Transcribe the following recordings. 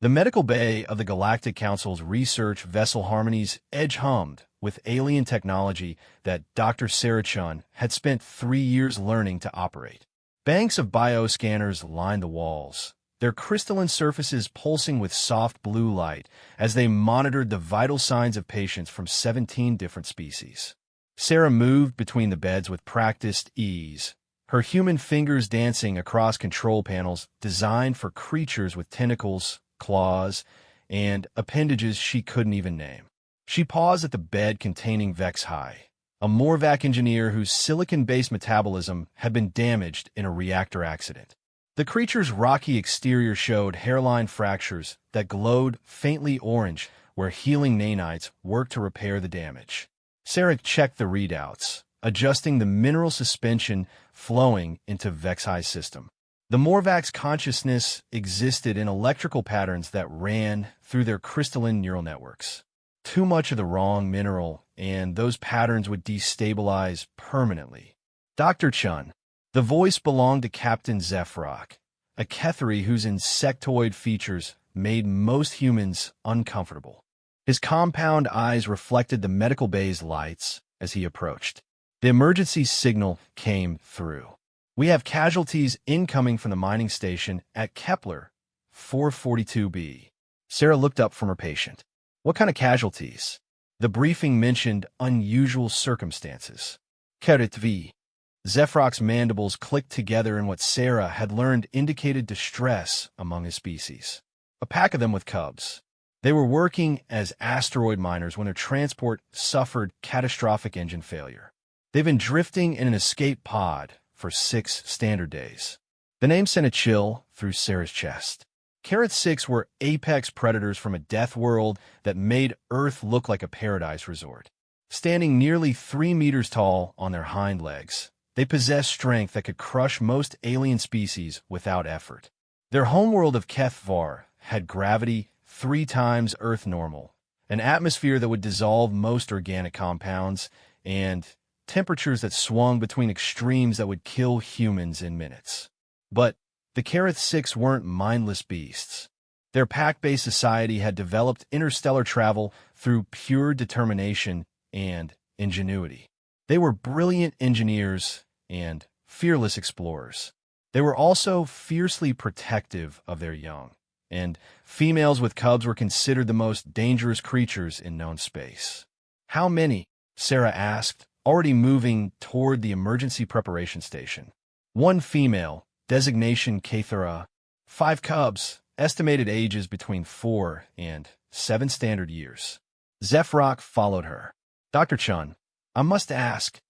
The medical bay of the Galactic Council's research vessel Harmony's edge hummed with alien technology that Dr. Sarah Chun had spent 3 years learning to operate. Banks of bioscanners lined the walls, their crystalline surfaces pulsing with soft blue light as they monitored the vital signs of patients from 17 different species. Sarah moved between the beds with practiced ease, her human fingers dancing across control panels designed for creatures with tentacles, claws, and appendages she couldn't even name. She paused at the bed containing Vex High, a Morvac engineer whose silicon-based metabolism had been damaged in a reactor accident. The creature's rocky exterior showed hairline fractures that glowed faintly orange where healing nanites worked to repair the damage. Sarah checked the readouts, adjusting the mineral suspension flowing into Vex High's system. The Morvac's consciousness existed in electrical patterns that ran through their crystalline neural networks. Too much of the wrong mineral, and those patterns would destabilize permanently. Dr. Chun. The voice belonged to Captain Zephrok, a Kethri whose insectoid features made most humans uncomfortable. His compound eyes reflected the medical bay's lights as he approached. The emergency signal came through. We have casualties incoming from the mining station at Kepler 442b. Sarah looked up from her patient. What kind of casualties? The briefing mentioned unusual circumstances. Keritvi. Zephrok's mandibles clicked together in what Sarah had learned indicated distress among his species. A pack of them with cubs. They were working as asteroid miners when their transport suffered catastrophic engine failure. They've been drifting in an escape pod for 6 standard days. The name sent a chill through Sarah's chest. Carrot 6 were apex predators from a death world that made Earth look like a paradise resort. Standing nearly 3 meters tall on their hind legs, they possessed strength that could crush most alien species without effort. Their homeworld of Kethvar had gravity 3 times Earth normal, an atmosphere that would dissolve most organic compounds, and temperatures that swung between extremes that would kill humans in minutes. But the Carrot 6 weren't mindless beasts. Their pack-based society had developed interstellar travel through pure determination and ingenuity. They were brilliant engineers and fearless explorers. They were also fiercely protective of their young, and females with cubs were considered the most dangerous creatures in known space. How many? Sarah asked, already moving toward the emergency preparation station. 1 female, designation Kathara. 5 cubs, estimated ages between 4 and 7 standard years. Zephrok followed her. Dr. Chun, I must ask,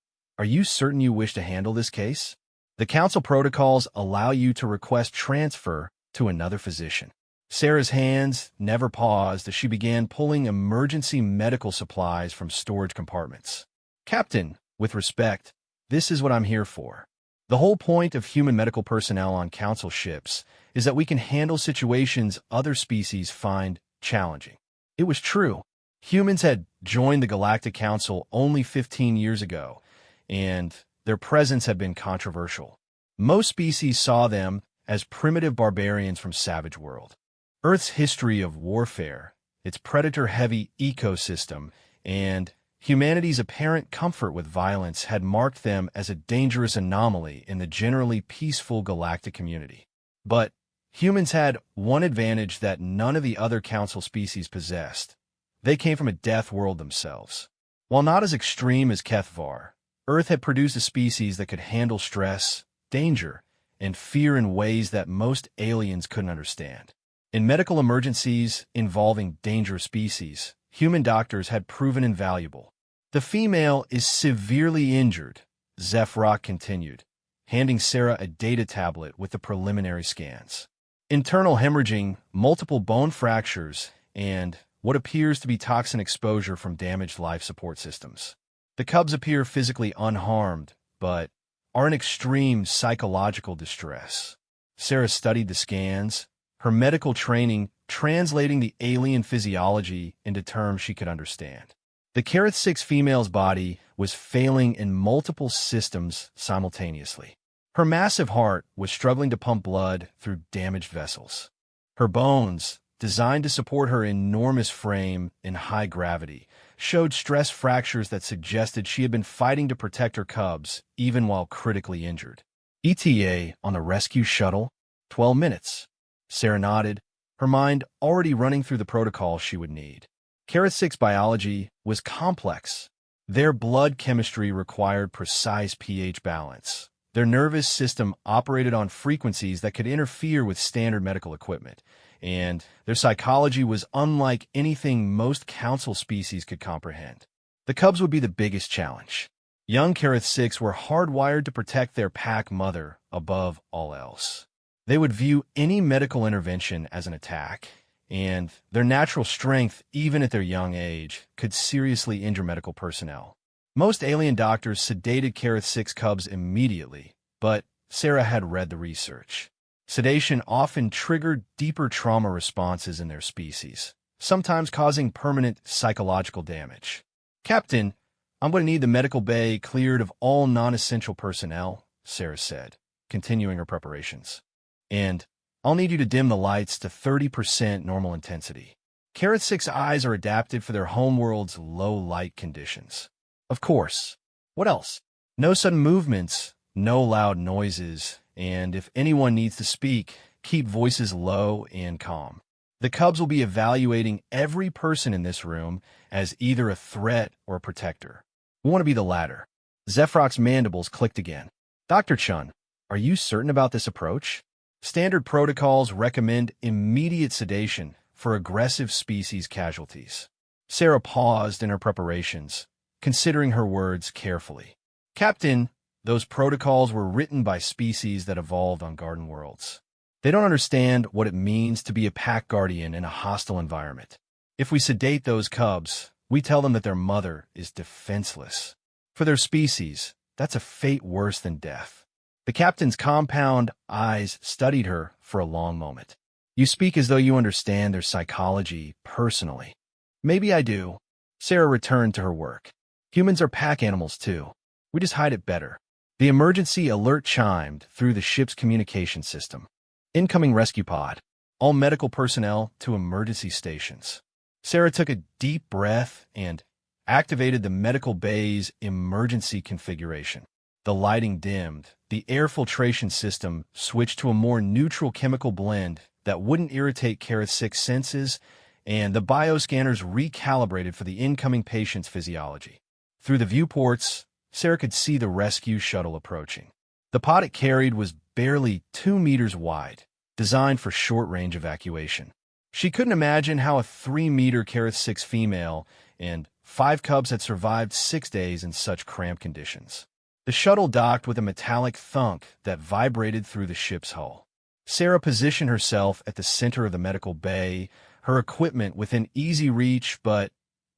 are you certain you wish to handle this case? The council protocols allow you to request transfer to another physician. Sarah's hands never paused as she began pulling emergency medical supplies from storage compartments. Captain, with respect, this is what I'm here for. The whole point of human medical personnel on council ships is that we can handle situations other species find challenging. It was true. Humans had joined the Galactic Council only 15 years ago, and their presence had been controversial. Most species saw them as primitive barbarians from Savage World. Earth's history of warfare, its predator-heavy ecosystem, and humanity's apparent comfort with violence had marked them as a dangerous anomaly in the generally peaceful galactic community. But humans had one advantage that none of the other council species possessed. They came from a death world themselves. While not as extreme as Kethvar, Earth had produced a species that could handle stress, danger, and fear in ways that most aliens couldn't understand. In medical emergencies involving dangerous species, human doctors had proven invaluable. The female is severely injured, Zephrok continued, handing Sarah a data tablet with the preliminary scans. Internal hemorrhaging, multiple bone fractures, and what appears to be toxin exposure from damaged life support systems. The cubs appear physically unharmed, but are in extreme psychological distress. Sarah studied the scans, her medical training translating the alien physiology into terms she could understand. The Carrot 6 female's body was failing in multiple systems simultaneously. Her massive heart was struggling to pump blood through damaged vessels. Her bones, designed to support her enormous frame in high gravity, showed stress fractures that suggested she had been fighting to protect her cubs, even while critically injured. ETA on the rescue shuttle? 12 minutes. Sarah nodded, her mind already running through the protocols she would need. Carrot 6 biology was complex. Their blood chemistry required precise pH balance. Their nervous system operated on frequencies that could interfere with standard medical equipment, and their psychology was unlike anything most council species could comprehend. The cubs would be the biggest challenge. Young Carrot 6 were hardwired to protect their pack mother above all else. They would view any medical intervention as an attack, and their natural strength, even at their young age, could seriously injure medical personnel. Most alien doctors sedated Carrot 6 cubs immediately, but Sarah had read the research. Sedation often triggered deeper trauma responses in their species, sometimes causing permanent psychological damage. "Captain, I'm going to need the medical bay cleared of all non-essential personnel," Sarah said, continuing her preparations. "And I'll need you to dim the lights to 30% normal intensity." Carrot 6 eyes are adapted for their homeworld's low light conditions. Of course. What else? No sudden movements, no loud noises, and if anyone needs to speak, keep voices low and calm. The cubs will be evaluating every person in this room as either a threat or a protector. We want to be the latter. Zephyrok's mandibles clicked again. "Dr. Chun, are you certain about this approach? Standard protocols recommend immediate sedation for aggressive species casualties." Sarah paused in her preparations, considering her words carefully. "Captain, those protocols were written by species that evolved on garden worlds. They don't understand what it means to be a pack guardian in a hostile environment. If we sedate those cubs, we tell them that their mother is defenseless. For their species, that's a fate worse than death." The captain's compound eyes studied her for a long moment. "You speak as though you understand their psychology personally." "Maybe I do." Sarah returned to her work. "Humans are pack animals too. We just hide it better." The emergency alert chimed through the ship's communication system. "Incoming rescue pod. All medical personnel to emergency stations." Sarah took a deep breath and activated the medical bay's emergency configuration. The lighting dimmed, the air filtration system switched to a more neutral chemical blend that wouldn't irritate Carrot 6 senses, and the bioscanners recalibrated for the incoming patient's physiology. Through the viewports, Sarah could see the rescue shuttle approaching. The pod it carried was barely 2 meters wide, designed for short-range evacuation. She couldn't imagine how a 3-meter Carrot 6 female and 5 cubs had survived 6 days in such cramped conditions. The shuttle docked with a metallic thunk that vibrated through the ship's hull. Sarah positioned herself at the center of the medical bay, her equipment within easy reach but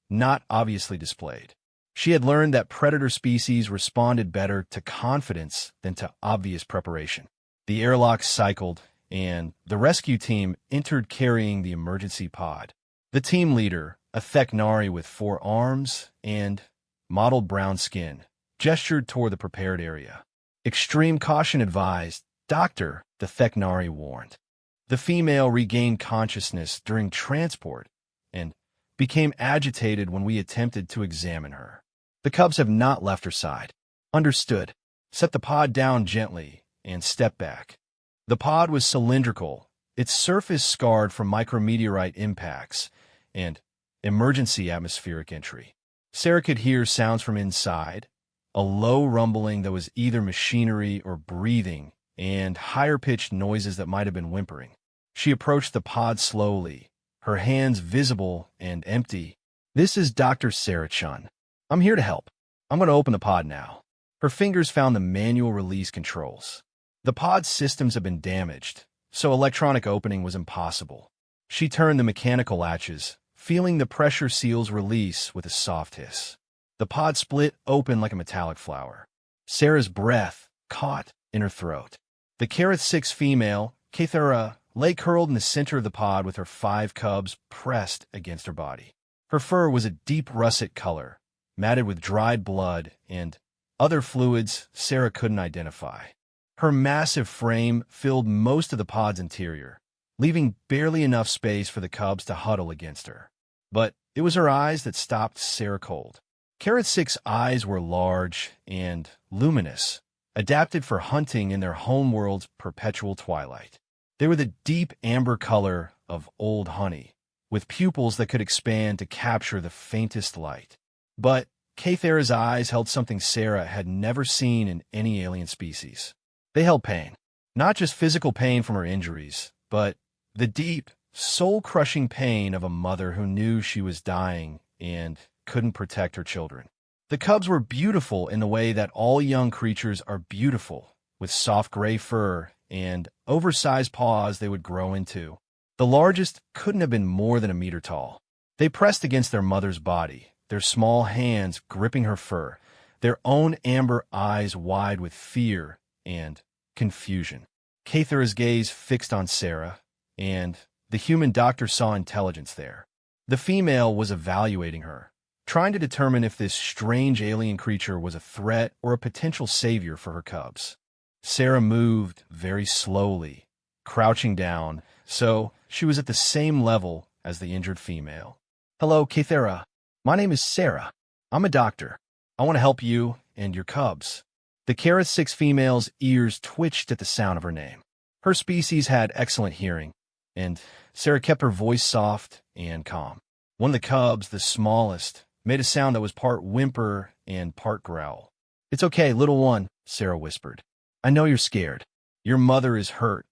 not obviously displayed. She had learned that predator species responded better to confidence than to obvious preparation. The airlock cycled, and the rescue team entered carrying the emergency pod. The team leader, a Theknari with 4 arms and mottled brown skin, gestured toward the prepared area. "Extreme caution advised, Doctor," the Theknari warned. The female regained consciousness during transport and became agitated when we attempted to examine her. "The cubs have not left her side." "Understood." Set the pod down gently and step back. The pod was cylindrical, its surface scarred from micrometeorite impacts and emergency atmospheric entry. Sarah could hear sounds from inside, a low rumbling that was either machinery or breathing, and higher-pitched noises that might have been whimpering. She approached the pod slowly, her hands visible and empty. "This is Dr. Sarah Chun. I'm here to help. I'm going to open the pod now." Her fingers found the manual release controls. The pod's systems had been damaged, so electronic opening was impossible. She turned the mechanical latches, feeling the pressure seals release with a soft hiss. The pod split open like a metallic flower. Sarah's breath caught in her throat. The Carrot 6 female, Kathara, lay curled in the center of the pod with her 5 cubs pressed against her body. Her fur was a deep russet color, matted with dried blood and other fluids Sarah couldn't identify. Her massive frame filled most of the pod's interior, leaving barely enough space for the cubs to huddle against her. But it was her eyes that stopped Sarah cold. Carrot 6's eyes were large and luminous, adapted for hunting in their homeworld's perpetual twilight. They were the deep amber color of old honey, with pupils that could expand to capture the faintest light. But Kathera's eyes held something Sarah had never seen in any alien species. They held pain. Not just physical pain from her injuries, but the deep, soul-crushing pain of a mother who knew she was dying and couldn't protect her children. The cubs were beautiful in the way that all young creatures are beautiful, with soft gray fur and oversized paws they would grow into. The largest couldn't have been more than a meter tall. They pressed against their mother's body, their small hands gripping her fur, their own amber eyes wide with fear and confusion. Kathera's gaze fixed on Sarah, and the human doctor saw intelligence there. The female was evaluating her, trying to determine if this strange alien creature was a threat or a potential savior for her cubs. Sarah moved very slowly, crouching down, so she was at the same level as the injured female. "Hello, Kathera. My name is Sarah. I'm a doctor. I want to help you and your cubs." The Carrot 6 female's ears twitched at the sound of her name. Her species had excellent hearing, and Sarah kept her voice soft and calm. One of the cubs, the smallest, made a sound that was part whimper and part growl. "It's okay, little one," Sarah whispered. "I know you're scared. Your mother is hurt,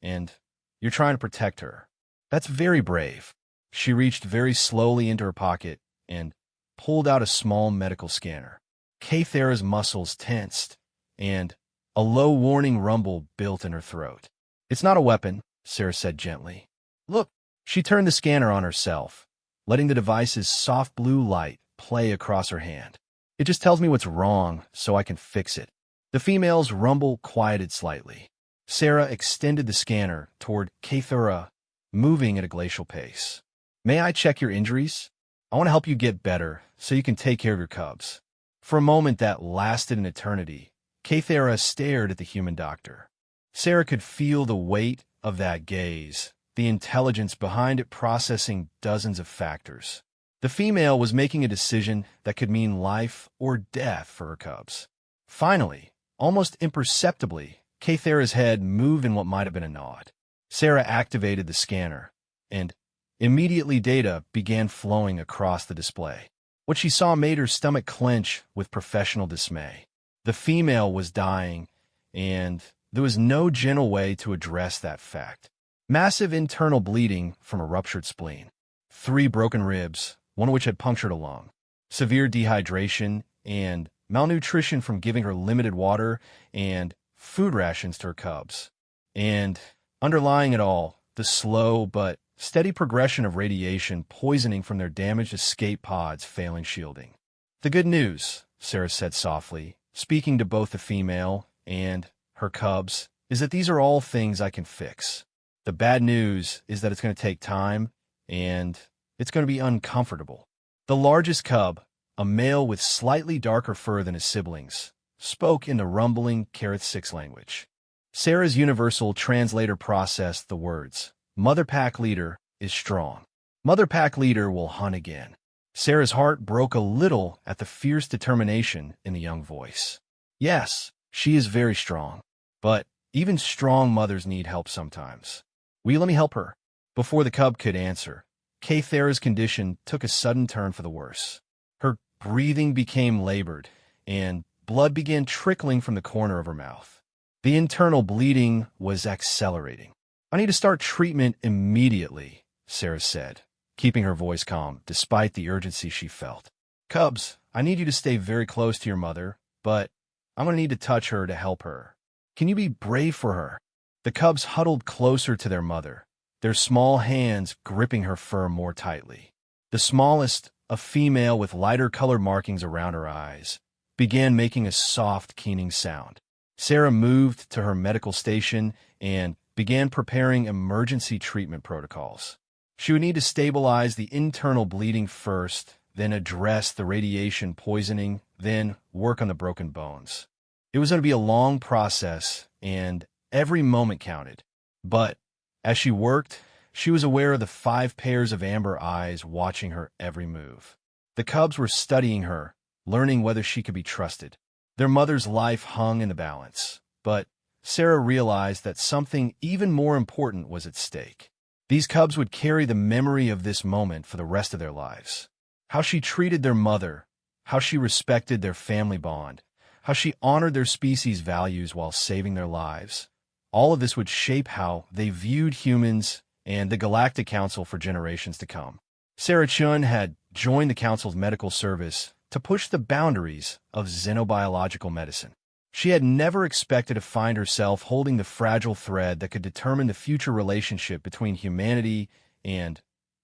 and you're trying to protect her. That's very brave." She reached very slowly into her pocket and pulled out a small medical scanner. Kathera's muscles tensed, and a low warning rumble built in her throat. "It's not a weapon," Sarah said gently. "Look." She turned the scanner on herself, letting the device's soft blue light play across her hand. "It just tells me what's wrong so I can fix it." The female's rumble quieted slightly. Sarah extended the scanner toward Kathera, moving at a glacial pace. "May I check your injuries? I want to help you get better so you can take care of your cubs." For a moment that lasted an eternity, Kathera stared at the human doctor. Sarah could feel the weight of that gaze, the intelligence behind it processing dozens of factors. The female was making a decision that could mean life or death for her cubs. Finally, almost imperceptibly, Kathera's head moved in what might have been a nod. Sarah activated the scanner, and immediately data began flowing across the display. What she saw made her stomach clench with professional dismay. The female was dying, and there was no gentle way to address that fact. Massive internal bleeding from a ruptured spleen. 3 broken ribs, one of which had punctured a lung. Severe dehydration and malnutrition from giving her limited water and food rations to her cubs. And underlying it all, the slow but steady progression of radiation poisoning from their damaged escape pods failing shielding. "The good news," Sarah said softly, speaking to both the female and her cubs, "is that these are all things I can fix. The bad news is that it's going to take time, and it's going to be uncomfortable." The largest cub, a male with slightly darker fur than his siblings, spoke in the rumbling Carrot 6 language. Sarah's universal translator processed the words. "Mother Pack Leader is strong. Mother Pack Leader will hunt again." Sarah's heart broke a little at the fierce determination in the young voice. "Yes, she is very strong. But even strong mothers need help sometimes. Will you let me help her?" Before the cub could answer, Kathera's condition took a sudden turn for the worse. Her breathing became labored, and blood began trickling from the corner of her mouth. The internal bleeding was accelerating. "I need to start treatment immediately," Sarah said, keeping her voice calm despite the urgency she felt. "Cubs, I need you to stay very close to your mother, but I'm going to need to touch her to help her. Can you be brave for her?" The cubs huddled closer to their mother, their small hands gripping her fur more tightly. The smallest, a female with lighter color markings around her eyes, began making a soft, keening sound. Sarah moved to her medical station and began preparing emergency treatment protocols. She would need to stabilize the internal bleeding first, then address the radiation poisoning, then work on the broken bones. It was going to be a long process, and every moment counted. But As she worked, she was aware of the 5 pairs of amber eyes watching her every move. The cubs were studying her, learning whether she could be trusted. Their mother's life hung in the balance, but Sarah realized that something even more important was at stake. These cubs would carry the memory of this moment for the rest of their lives. How she treated their mother, how she respected their family bond, how she honored their species' values while saving their lives. All of this would shape how they viewed humans and the Galactic Council for generations to come. Sarah Chun had joined the Council's medical service to push the boundaries of xenobiological medicine. She had never expected to find herself holding the fragile thread that could determine the future relationship between humanity and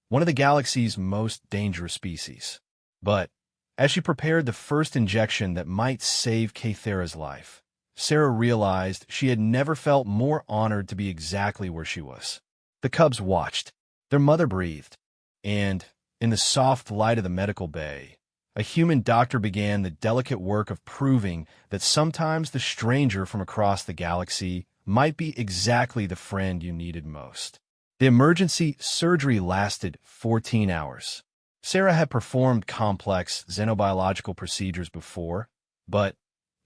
one of the galaxy's most dangerous species. But as she prepared the first injection that might save Kathera's life, Sarah realized she had never felt more honored to be exactly where she was. The cubs watched. Their mother breathed. And, in the soft light of the medical bay, a human doctor began the delicate work of proving that sometimes the stranger from across the galaxy might be exactly the friend you needed most. The emergency surgery lasted 14 hours. Sarah had performed complex xenobiological procedures before, but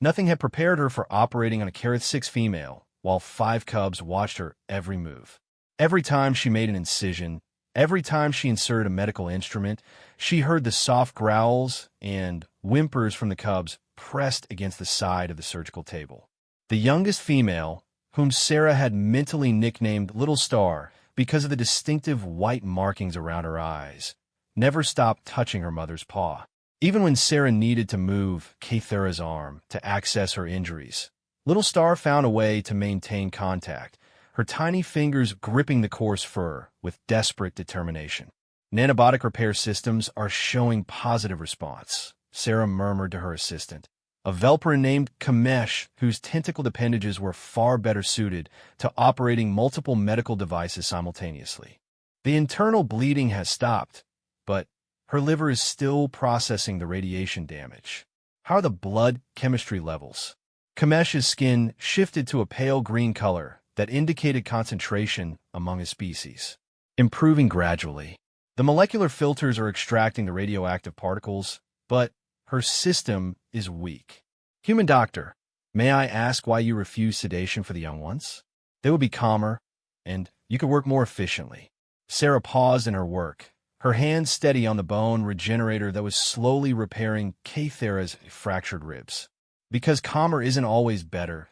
nothing had prepared her for operating on a Careth-6 female, while 5 cubs watched her every move. Every time she made an incision, every time she inserted a medical instrument, she heard the soft growls and whimpers from the cubs pressed against the side of the surgical table. The youngest female, whom Sarah had mentally nicknamed Little Star because of the distinctive white markings around her eyes, never stopped touching her mother's paw. Even when Sarah needed to move Kathera's arm to access her injuries, Little Star found a way to maintain contact, her tiny fingers gripping the coarse fur with desperate determination. Nanobotic repair systems are showing positive response, Sarah murmured to her assistant. A Velperin named Kamesh, whose tentacled appendages were far better suited to operating multiple medical devices simultaneously. The internal bleeding has stopped, but her liver is still processing the radiation damage. How are the blood chemistry levels? Kamesh's skin shifted to a pale green color that indicated concentration among his species, improving gradually. The molecular filters are extracting the radioactive particles, but her system is weak. Human doctor, may I ask why you refuse sedation for the young ones? They would be calmer, and you could work more efficiently. Sarah paused in her work, her hands steady on the bone regenerator that was slowly repairing Kathera's fractured ribs. Because calmer isn't always better,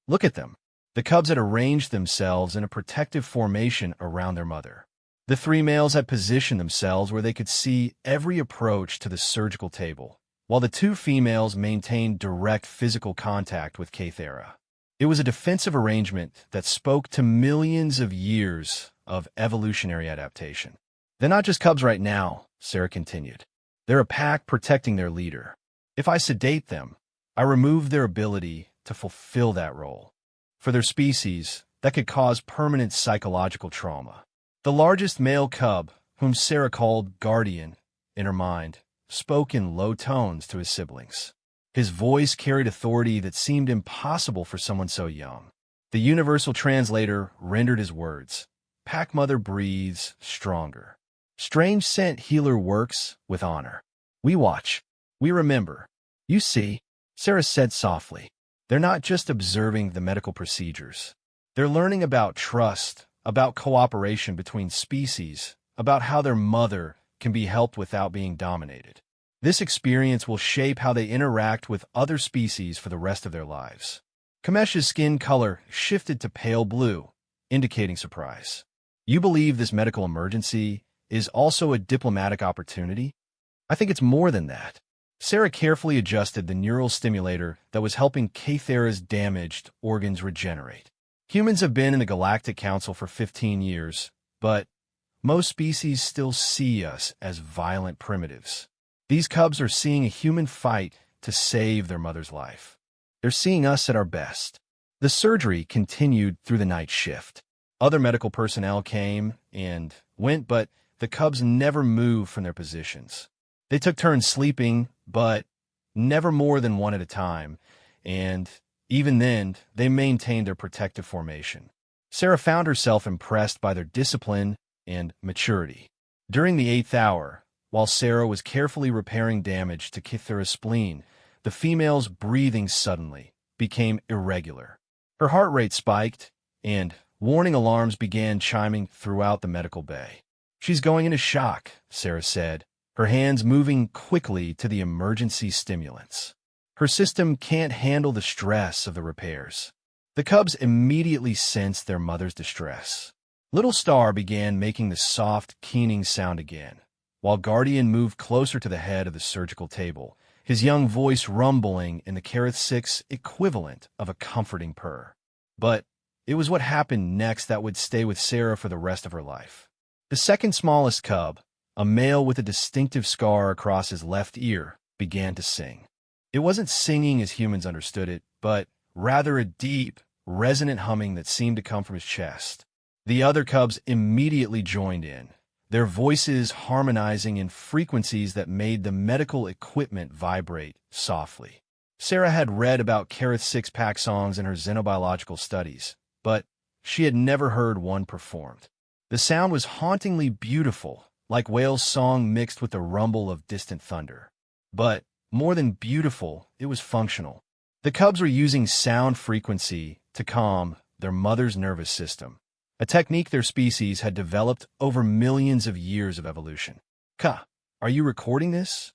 look at them. The cubs had arranged themselves in a protective formation around their mother. The 3 males had positioned themselves where they could see every approach to the surgical table, while the 2 females maintained direct physical contact with Kathera. It was a defensive arrangement that spoke to millions of years of evolutionary adaptation. They're not just cubs right now, Sarah continued. They're a pack protecting their leader. If I sedate them, I remove their ability to fulfill that role. For their species, that could cause permanent psychological trauma. The largest male cub, whom Sarah called Guardian in her mind, spoke in low tones to his siblings. His voice carried authority that seemed impossible for someone so young. The universal translator rendered his words. Pack Mother breathes stronger. Strange Scent Healer works with honor. We watch. We remember. You see, Sarah said softly. They're not just observing the medical procedures. They're learning about trust, about cooperation between species, about how their mother can be helped without being dominated. This experience will shape how they interact with other species for the rest of their lives. Kamesh's skin color shifted to pale blue, indicating surprise. You believe this medical emergency is also a diplomatic opportunity? I think it's more than that. Sarah carefully adjusted the neural stimulator that was helping Kathera's damaged organs regenerate. Humans have been in the Galactic Council for 15 years, but most species still see us as violent primitives. These cubs are seeing a human fight to save their mother's life. They're seeing us at our best. The surgery continued through the night shift. Other medical personnel came and went, but the cubs never moved from their positions. They took turns sleeping, but never more than one at a time, and even then, they maintained their protective formation. Sarah found herself impressed by their discipline and maturity. During the 8th hour, while Sarah was carefully repairing damage to Kythera's spleen, the female's breathing suddenly became irregular. Her heart rate spiked, and warning alarms began chiming throughout the medical bay. "She's going into shock," Sarah said, her hands moving quickly to the emergency stimulants. "Her system can't handle the stress of the repairs." The cubs immediately sensed their mother's distress. Little Star began making the soft, keening sound again, while Guardian moved closer to the head of the surgical table, his young voice rumbling in the Kareth 6 equivalent of a comforting purr. But it was what happened next that would stay with Sarah for the rest of her life. The second smallest cub, a male with a distinctive scar across his left ear, began to sing. It wasn't singing as humans understood it, but rather a deep, resonant humming that seemed to come from his chest. The other cubs immediately joined in, their voices harmonizing in frequencies that made the medical equipment vibrate softly. Sarah had read about Kareth 6 pack songs in her xenobiological studies, but she had never heard one performed. The sound was hauntingly beautiful, like whale's song mixed with the rumble of distant thunder. But more than beautiful, it was functional. The cubs were using sound frequency to calm their mother's nervous system, a technique their species had developed over millions of years of evolution. "Ka, are you recording this?"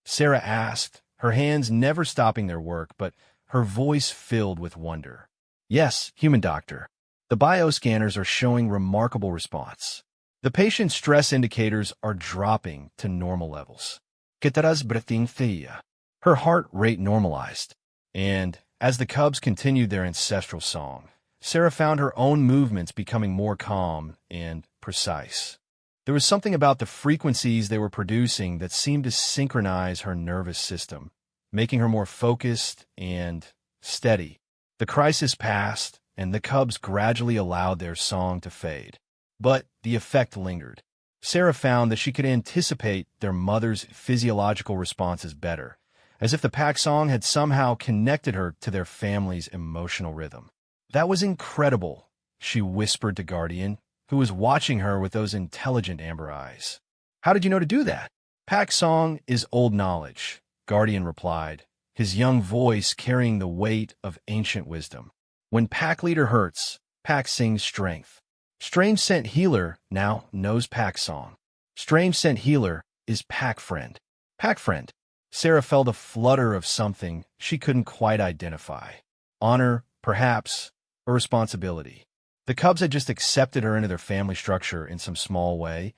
Sarah asked, her hands never stopping their work, but her voice filled with wonder. "Yes, human doctor. The bioscanners are showing remarkable response. The patient's stress indicators are dropping to normal levels. Kythera's breathing thea." Her heart rate normalized, and as the cubs continued their ancestral song, Sarah found her own movements becoming more calm and precise. There was something about the frequencies they were producing that seemed to synchronize her nervous system, making her more focused and steady. The crisis passed, and the cubs gradually allowed their song to fade. But the effect lingered. Sarah found that she could anticipate their mother's physiological responses better, as if the pack song had somehow connected her to their family's emotional rhythm. "That was incredible," she whispered to Guardian, who was watching her with those intelligent amber eyes. "How did you know to do that?" "Pack song is old knowledge," Guardian replied, his young voice carrying the weight of ancient wisdom. "When pack leader hurts, pack sings strength. Strange Scent Healer now knows pack song. Strange Scent Healer is pack friend." Pack friend. Sarah felt a flutter of something she couldn't quite identify. Honor, perhaps, or responsibility. The cubs had just accepted her into their family structure in some small way,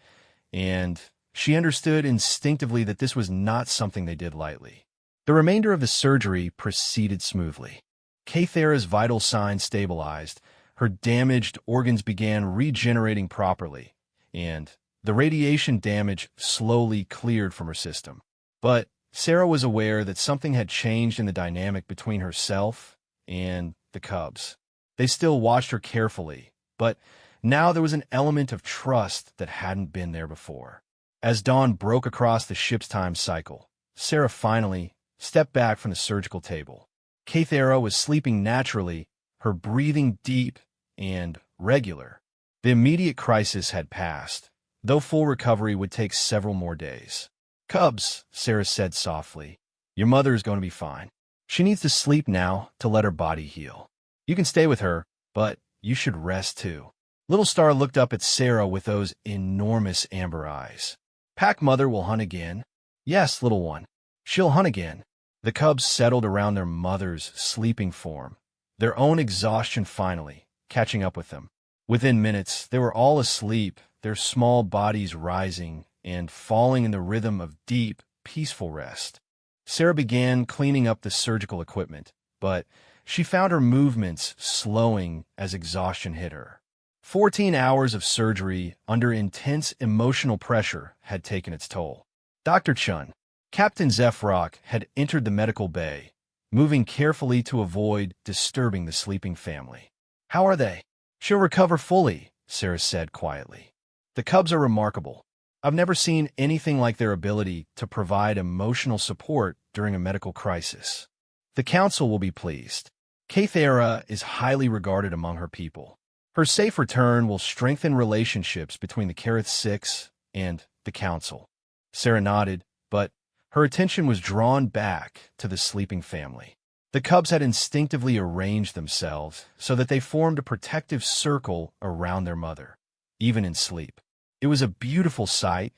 and she understood instinctively that this was not something they did lightly. The remainder of the surgery proceeded smoothly. Kythera's vital signs stabilized, her damaged organs began regenerating properly, and the radiation damage slowly cleared from her system. But Sarah was aware that something had changed in the dynamic between herself and the cubs. They still watched her carefully, but now there was an element of trust that hadn't been there before. As dawn broke across the ship's time cycle, Sarah finally stepped back from the surgical table. Kythera was sleeping naturally, her breathing deep and regular. The immediate crisis had passed, though full recovery would take several more days. "Cubs," Sarah said softly, "your mother is going to be fine. She needs to sleep now to let her body heal. You can stay with her, but you should rest too." Little Star looked up at Sarah with those enormous amber eyes. "Pack Mother will hunt again." "Yes, little one. She'll hunt again." The cubs settled around their mother's sleeping form, their own exhaustion finally catching up with them. Within minutes, they were all asleep, their small bodies rising and falling in the rhythm of deep, peaceful rest. Sarah began cleaning up the surgical equipment, but she found her movements slowing as exhaustion hit her. 14 hours of surgery under intense emotional pressure had taken its toll. Dr. Chun, Captain Zephrok, had entered the medical bay, moving carefully to avoid disturbing the sleeping family. "How are they?" "She'll recover fully," Sarah said quietly. "The cubs are remarkable. I've never seen anything like their ability to provide emotional support during a medical crisis. The council will be pleased. Kythera is highly regarded among her people. Her safe return will strengthen relationships between the Kareth Six and the Council. Sarah nodded, but her attention was drawn back to the sleeping family. The cubs had instinctively arranged themselves so that they formed a protective circle around their mother, even in sleep. It was a beautiful sight,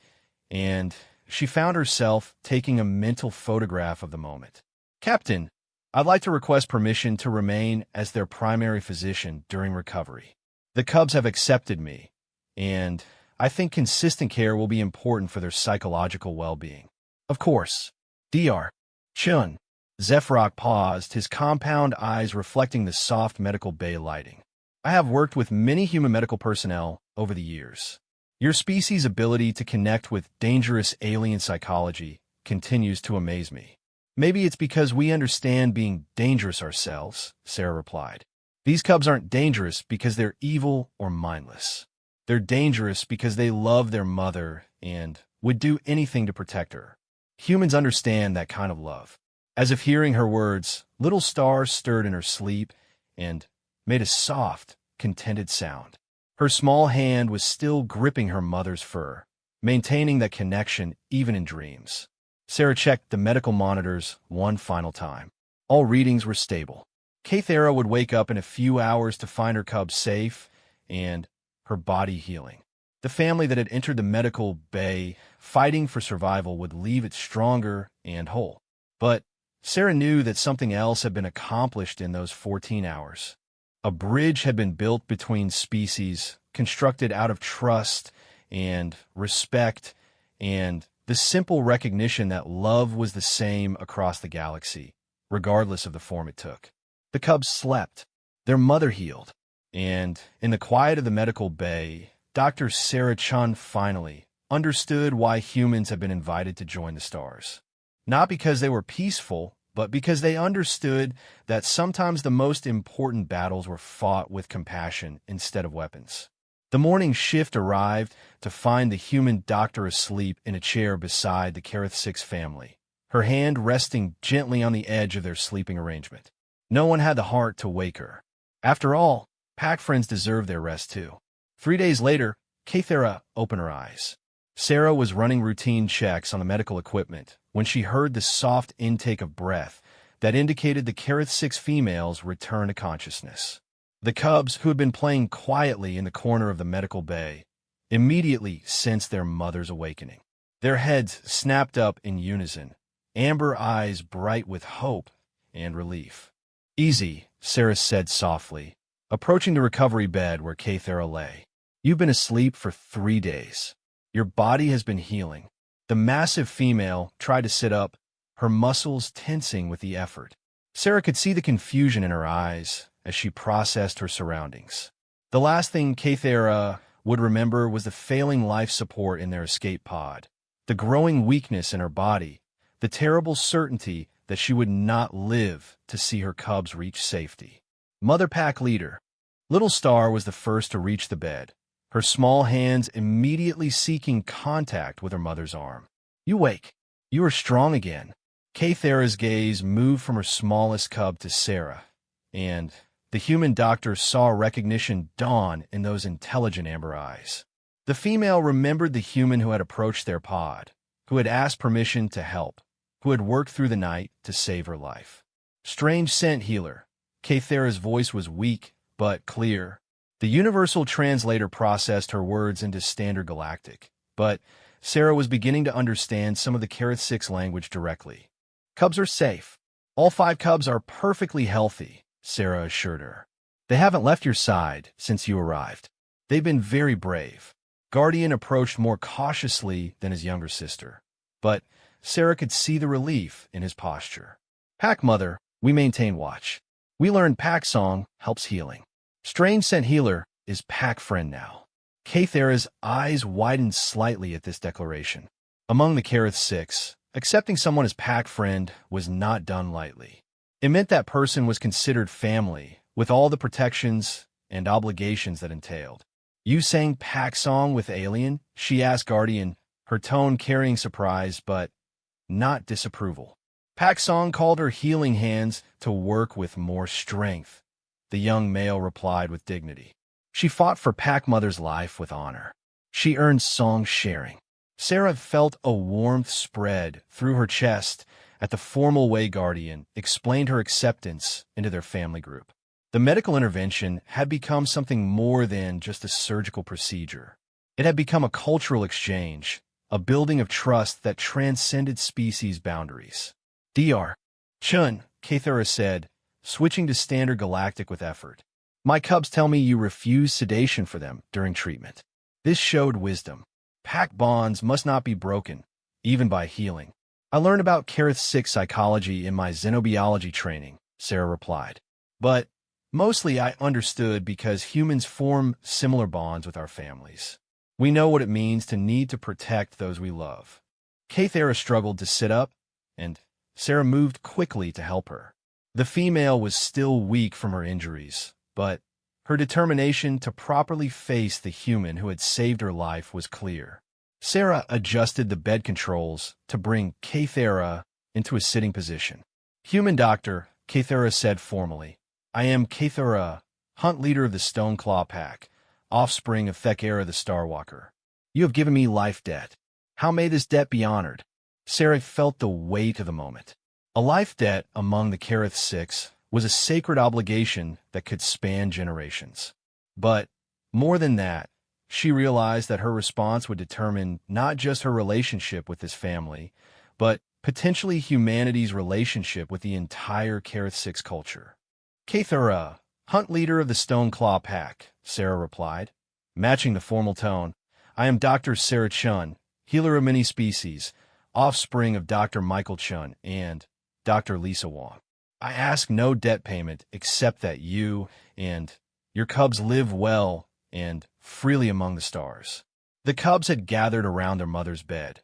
and she found herself taking a mental photograph of the moment. "Captain, I'd like to request permission to remain as their primary physician during recovery. The cubs have accepted me, and I think consistent care will be important for their psychological well-being." "Of course." Dr. Chun. Zephrok paused, his compound eyes reflecting the soft medical bay lighting. "I have worked with many human medical personnel over the years. Your species' ability to connect with dangerous alien psychology continues to amaze me." "Maybe it's because we understand being dangerous ourselves," Sarah replied. "These cubs aren't dangerous because they're evil or mindless. They're dangerous because they love their mother and would do anything to protect her. Humans understand that kind of love." As if hearing her words, little Star stirred in her sleep and made a soft, contented sound. Her small hand was still gripping her mother's fur, maintaining that connection even in dreams. Sarah checked the medical monitors one final time. All readings were stable. Kathera would wake up in a few hours to find her cubs safe and her body healing. The family that had entered the medical bay fighting for survival would leave it stronger and whole. But Sarah knew that something else had been accomplished in those 14 hours. A bridge had been built between species, constructed out of trust and respect and the simple recognition that love was the same across the galaxy, regardless of the form it took. The cubs slept. Their mother healed. And in the quiet of the medical bay, Dr. Sarah Chun finally understood why humans had been invited to join the stars. Not because they were peaceful, but because they understood that sometimes the most important battles were fought with compassion instead of weapons. The morning shift arrived to find the human doctor asleep in a chair beside the Kareth Six family, her hand resting gently on the edge of their sleeping arrangement. No one had the heart to wake her. After all, pack friends deserve their rest too. 3 days later, Kathera opened her eyes. Sarah was running routine checks on the medical equipment when she heard the soft intake of breath that indicated the Kareth Six females return to consciousness. The cubs, who had been playing quietly in the corner of the medical bay, immediately sensed their mother's awakening. Their heads snapped up in unison, amber eyes bright with hope and relief. "Easy," Sarah said softly, approaching the recovery bed where Kathera lay. "You've been asleep for 3 days. Your body has been healing." The massive female tried to sit up, her muscles tensing with the effort. Sarah could see the confusion in her eyes as she processed her surroundings. The last thing Kathera would remember was the failing life support in their escape pod, the growing weakness in her body, the terrible certainty that she would not live to see her cubs reach safety. Mother Pack Leader. Little Star was the first to reach the bed, her small hands immediately seeking contact with her mother's arm. "You wake. You are strong again." Kathera's gaze moved from her smallest cub to Sarah, and the human doctor saw recognition dawn in those intelligent amber eyes. The female remembered the human who had approached their pod, who had asked permission to help, who had worked through the night to save her life. "Strange scent, healer." Kathera's voice was weak but clear. The universal translator processed her words into standard galactic, but Sarah was beginning to understand some of the Kareth Six language directly. "Cubs are safe. All 5 cubs are perfectly healthy," Sarah assured her. "They haven't left your side since you arrived. They've been very brave." Guardian approached more cautiously than his younger sister, but Sarah could see the relief in his posture. "Pack Mother, we maintain watch. We learned Pack Song helps healing. Strange Scent Healer is Pack Friend now." Kathera's eyes widened slightly at this declaration. Among the Kareth Six, accepting someone as Pack Friend was not done lightly. It meant that person was considered family, with all the protections and obligations that entailed. "You sang Pack Song with Alien?" she asked Guardian, her tone carrying surprise but not disapproval. Pack Song called her healing hands to work with more strength, the young male replied with dignity. She fought for Pack Mother's life with honor. She earned song sharing. Sarah felt a warmth spread through her chest at the formal way Guardian explained her acceptance into their family group. The medical intervention had become something more than just a surgical procedure. It had become a cultural exchange, a building of trust that transcended species boundaries. Dr. Chun, Kathera said, switching to standard galactic with effort. My cubs tell me you refuse sedation for them during treatment. This showed wisdom. Pack bonds must not be broken, even by healing. I learned about Kareth 6 psychology in my xenobiology training, Sarah replied. But mostly I understood because humans form similar bonds with our families. We know what it means to need to protect those we love. Kathera struggled to sit up, and Sarah moved quickly to help her. The female was still weak from her injuries, but her determination to properly face the human who had saved her life was clear. Sarah adjusted the bed controls to bring Kathera into a sitting position. Human doctor, Kathera said formally, I am Kathera, hunt leader of the Stoneclaw Pack, offspring of Thekera the Starwalker. You have given me life debt. How may this debt be honored? Sarah felt the weight of the moment. A life debt among the Kareth 6 was a sacred obligation that could span generations. But more than that, she realized that her response would determine not just her relationship with this family, but potentially humanity's relationship with the entire Kareth 6 culture. Kathera, hunt leader of the Stoneclaw Pack, Sarah replied, matching the formal tone. I am Dr. Sarah Chun, healer of many species, offspring of Dr. Michael Chun and Dr. Lisa Wong. I ask no debt payment except that you and your cubs live well and freely among the stars. The cubs had gathered around their mother's bed,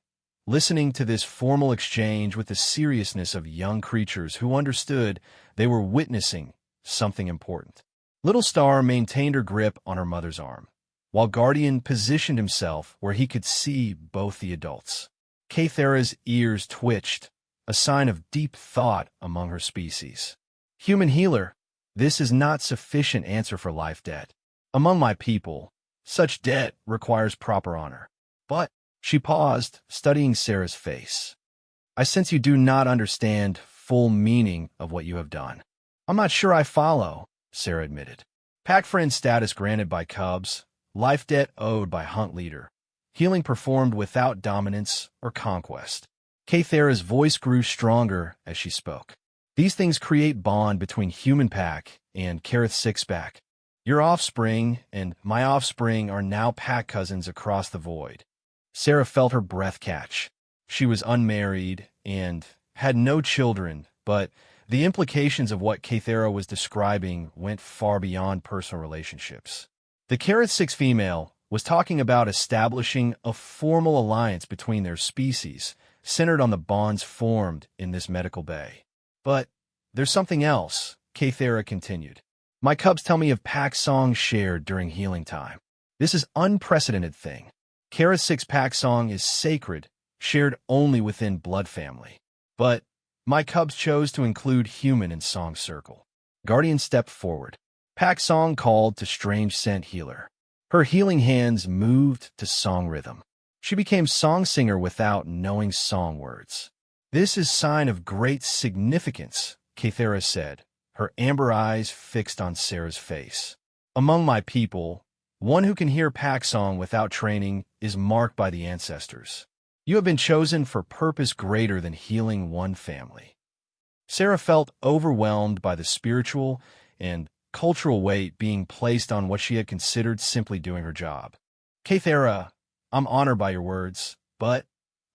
listening to this formal exchange with the seriousness of young creatures who understood they were witnessing something important. Little Star maintained her grip on her mother's arm, while Guardian positioned himself where he could see both the adults. Kathera's ears twitched, a sign of deep thought among her species. Human healer, this is not sufficient answer for life debt. Among my people, such debt requires proper honor. But she paused, studying Sarah's face. I sense you do not understand full meaning of what you have done. I'm not sure I follow, Sarah admitted. Pack friend status granted by cubs, life debt owed by hunt leader, healing performed without dominance or conquest. Kathera's voice grew stronger as she spoke. These things create bond between human pack and Kareth 6 pack. Your offspring and my offspring are now pack cousins across the void. Sarah felt her breath catch. She was unmarried and had no children, but the implications of what Kathera was describing went far beyond personal relationships. The Kareth 6 female was talking about establishing a formal alliance between their species, centered on the bonds formed in this medical bay. But there's something else, Kathera continued. My cubs tell me of pack songs shared during healing time. This is unprecedented thing. Kareth 6 pack song is sacred, shared only within blood family. But my cubs chose to include human in song circle. Guardian stepped forward. Pack song called to strange scent healer. Her healing hands moved to song rhythm. She became song singer without knowing song words. This is sign of great significance, Kathera said, her amber eyes fixed on Sarah's face. Among my people, one who can hear pack song without training is marked by the ancestors. You have been chosen for purpose greater than healing one family. Sarah felt overwhelmed by the spiritual and cultural weight being placed on what she had considered simply doing her job. Kathera, I'm honored by your words, but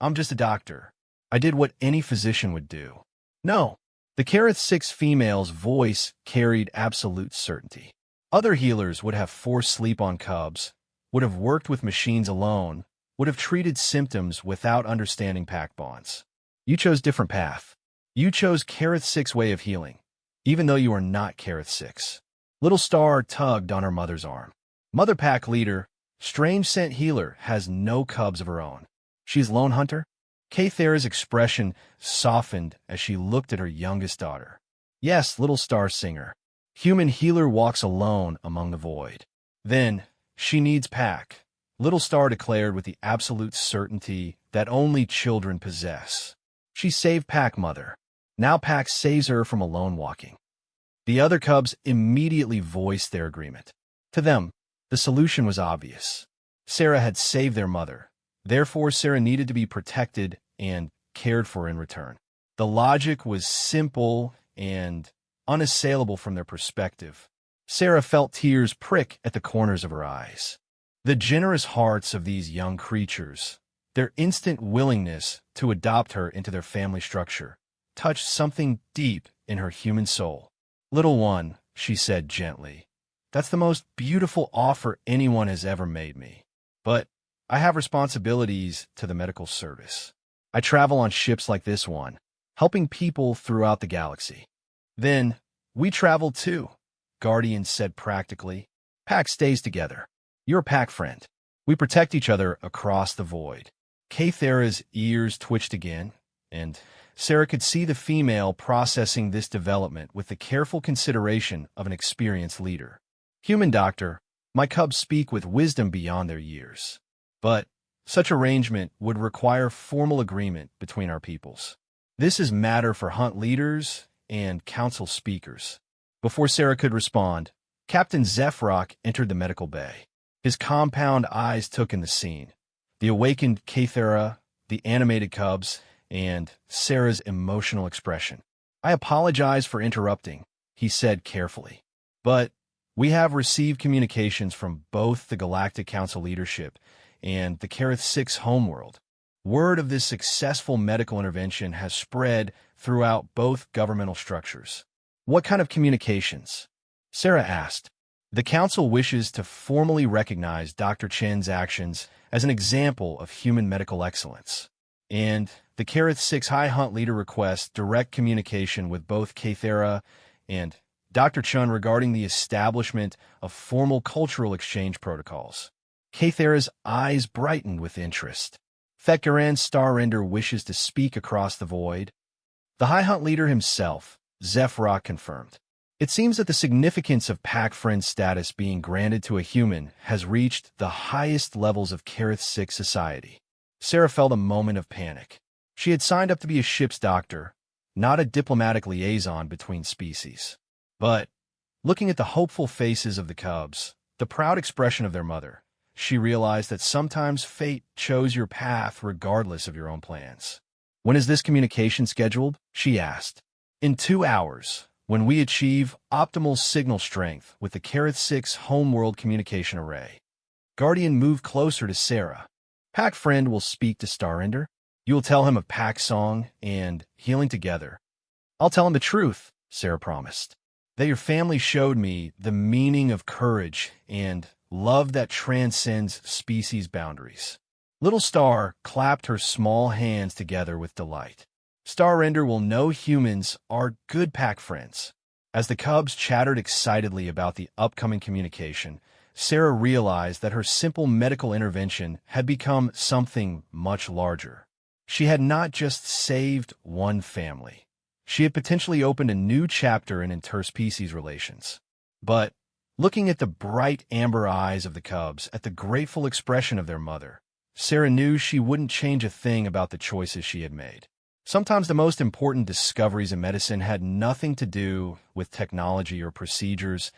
I'm just a doctor. I did what any physician would do. No. The Kareth 6 female's voice carried absolute certainty. Other healers would have forced sleep on cubs, would have worked with machines alone, would have treated symptoms without understanding pack bonds. You chose different path. You chose Kareth 6 way of healing, even though you are not Kareth 6. Little Star tugged on her mother's arm. Mother pack leader, strange scent healer, has no cubs of her own. She's lone hunter? Kathera's expression softened as she looked at her youngest daughter. Yes, Little Star singer. Human healer walks alone among the void. Then, she needs Pac, Little Star declared with the absolute certainty that only children possess. She saved Pac Mother. Now Pac saves her from alone walking. The other cubs immediately voiced their agreement. To them, the solution was obvious. Sarah had saved their mother. Therefore, Sarah needed to be protected and cared for in return. The logic was simple and unassailable from their perspective. Sarah felt tears prick at the corners of her eyes. The generous hearts of these young creatures, their instant willingness to adopt her into their family structure, touched something deep in her human soul. "Little one," she said gently, "that's the most beautiful offer anyone has ever made me. But I have responsibilities to the medical service. I travel on ships like this one, helping people throughout the galaxy." "Then we travel too," Guardian said practically. "Pac stays together. You're a Pac friend. We protect each other across the void." Kathera's ears twitched again, and Sarah could see the female processing this development with the careful consideration of an experienced leader. "Human doctor, my cubs speak with wisdom beyond their years. But such arrangement would require formal agreement between our peoples. This is matter for hunt leaders and council speakers." Before Sarah could respond, Captain Zephrok entered the medical bay. His compound eyes took in the scene. The awakened Kathera, the animated cubs, and Sarah's emotional expression. "I apologize for interrupting," he said carefully. "But we have received communications from both the Galactic Council leadership and the Kareth 6 homeworld. Word of this successful medical intervention has spread throughout both governmental structures." "What kind of communications?" Sarah asked. "The Council wishes to formally recognize Dr. Chen's actions as an example of human medical excellence. And the Kareth 6 High Hunt Leader requests direct communication with both Kathera and Dr. Chun regarding the establishment of formal cultural exchange protocols." Kathera's eyes brightened with interest. "Thekgaran Starrender wishes to speak across the void." The High Hunt Leader himself, Zephrok, confirmed. "It seems that the significance of Pac Friend status being granted to a human has reached the highest levels of Kareth 6 society." Sarah felt a moment of panic. She had signed up to be a ship's doctor, not a diplomatic liaison between species. But, looking at the hopeful faces of the cubs, the proud expression of their mother, she realized that sometimes fate chose your path regardless of your own plans. "When is this communication scheduled?" she asked. "In 2 hours, when we achieve optimal signal strength with the Kareth 6 homeworld communication array." Guardian moved closer to Sarah. "Pac Friend will speak to Starrender. You will tell him of Pac's song and healing together." "I'll tell him the truth," Sarah promised. "That your family showed me the meaning of courage and love that transcends species boundaries." Little Star clapped her small hands together with delight. "Starrender will know humans are good Pac friends." As the cubs chattered excitedly about the upcoming communication, Sarah realized that her simple medical intervention had become something much larger. She had not just saved one family. She had potentially opened a new chapter in interspecies relations. But, looking at the bright amber eyes of the cubs, at the grateful expression of their mother, Sarah knew she wouldn't change a thing about the choices she had made. Sometimes the most important discoveries in medicine had nothing to do with technology or procedures,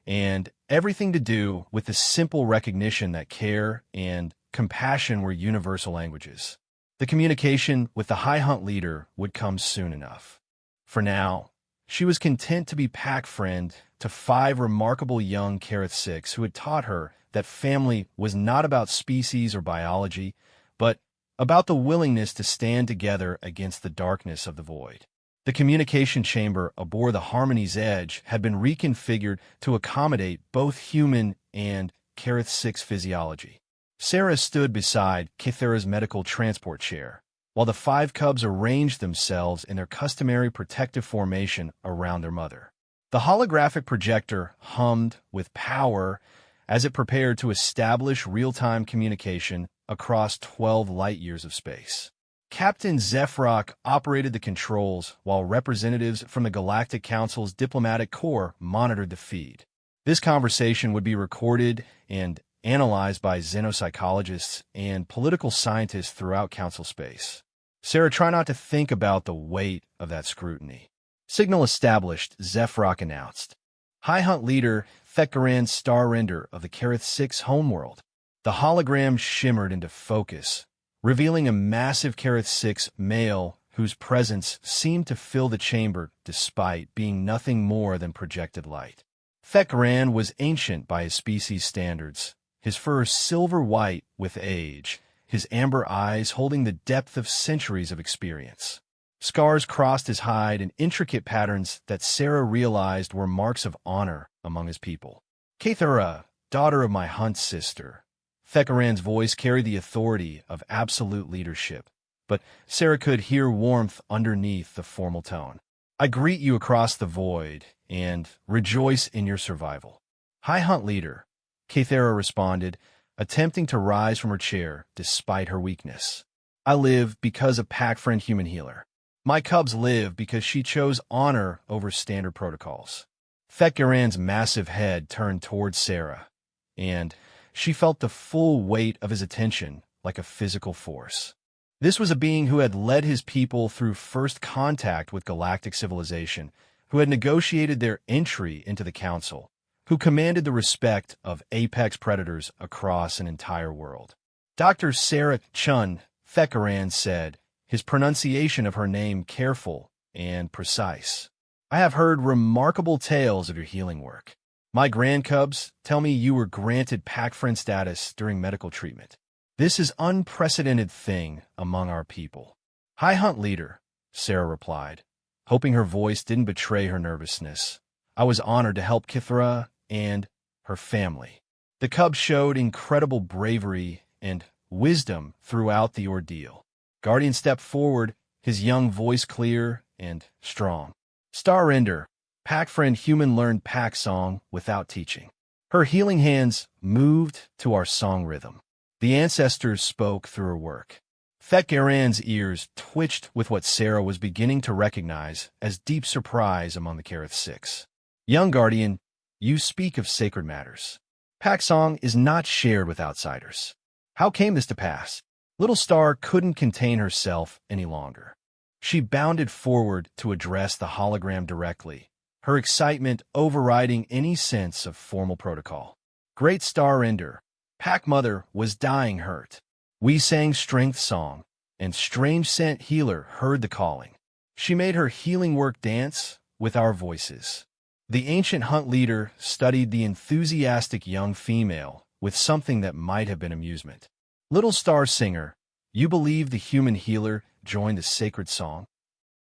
and everything to do with the simple recognition that care and compassion were universal languages. The communication with the High Hunt Leader would come soon enough. For now, she was content to be Pac Friend to 5 remarkable young Kareth 6 who had taught her that family was not about species or biology, but about the willingness to stand together against the darkness of the void. The communication chamber aboard the Harmony's Edge had been reconfigured to accommodate both human and Kareth 6 physiology. Sarah stood beside Kathera's medical transport chair, while the 5 cubs arranged themselves in their customary protective formation around their mother. The holographic projector hummed with power as it prepared to establish real-time communication across 12 light-years of space. Captain Zephrok operated the controls while representatives from the Galactic Council's diplomatic corps monitored the feed. This conversation would be recorded and analyzed by xenopsychologists and political scientists throughout council space. Sarah, try not to think about the weight of that scrutiny. Signal established, Zephrok announced. High Hunt leader Thekaran star render of the Kareth 6 homeworld. The hologram shimmered into focus, revealing a massive Kareth 6 male whose presence seemed to fill the chamber despite being nothing more than projected light. Thekaran was ancient by his species standards, his fur silver-white with age, his amber eyes holding the depth of centuries of experience. Scars crossed his hide in intricate patterns that Sarah realized were marks of honor among his people. Kathara, daughter of my hunt sister. Thekaran's voice carried the authority of absolute leadership, but Sarah could hear warmth underneath the formal tone. I greet you across the void and rejoice in your survival. High Hunt leader, Kathara responded, attempting to rise from her chair despite her weakness. I live because of pack friend human healer. My cubs live because she chose honor over standard protocols. Thekaran's massive head turned towards Sarah, and she felt the full weight of his attention like a physical force. This was a being who had led his people through first contact with galactic civilization, who had negotiated their entry into the Council, who commanded the respect of apex predators across an entire world. Dr. Sarah Chun, Thekaran said, his pronunciation of her name careful and precise. I have heard remarkable tales of your healing work. My grandcubs tell me you were granted pack friend status during medical treatment. This is an unprecedented thing among our people. High Hunt leader, Sarah replied, hoping her voice didn't betray her nervousness. I was honored to help Kithra and her family. The cubs showed incredible bravery and wisdom throughout the ordeal. Guardian stepped forward, his young voice clear and strong. Star Ender, pack friend human learned pack song without teaching. Her healing hands moved to our song rhythm. The ancestors spoke through her work. Thekaran's ears twitched with what Sarah was beginning to recognize as deep surprise among the Kareth 6. Young Guardian, you speak of sacred matters. Pack song is not shared with outsiders. How came this to pass? Little Star couldn't contain herself any longer. She bounded forward to address the hologram directly, her excitement overriding any sense of formal protocol. Great Star Ender, Pack Mother was dying hurt. We sang Strength Song, and Strange Scent Healer heard the calling. She made her healing work dance with our voices. The ancient hunt leader studied the enthusiastic young female with something that might have been amusement. Little Star Singer, you believe the human healer joined the sacred song?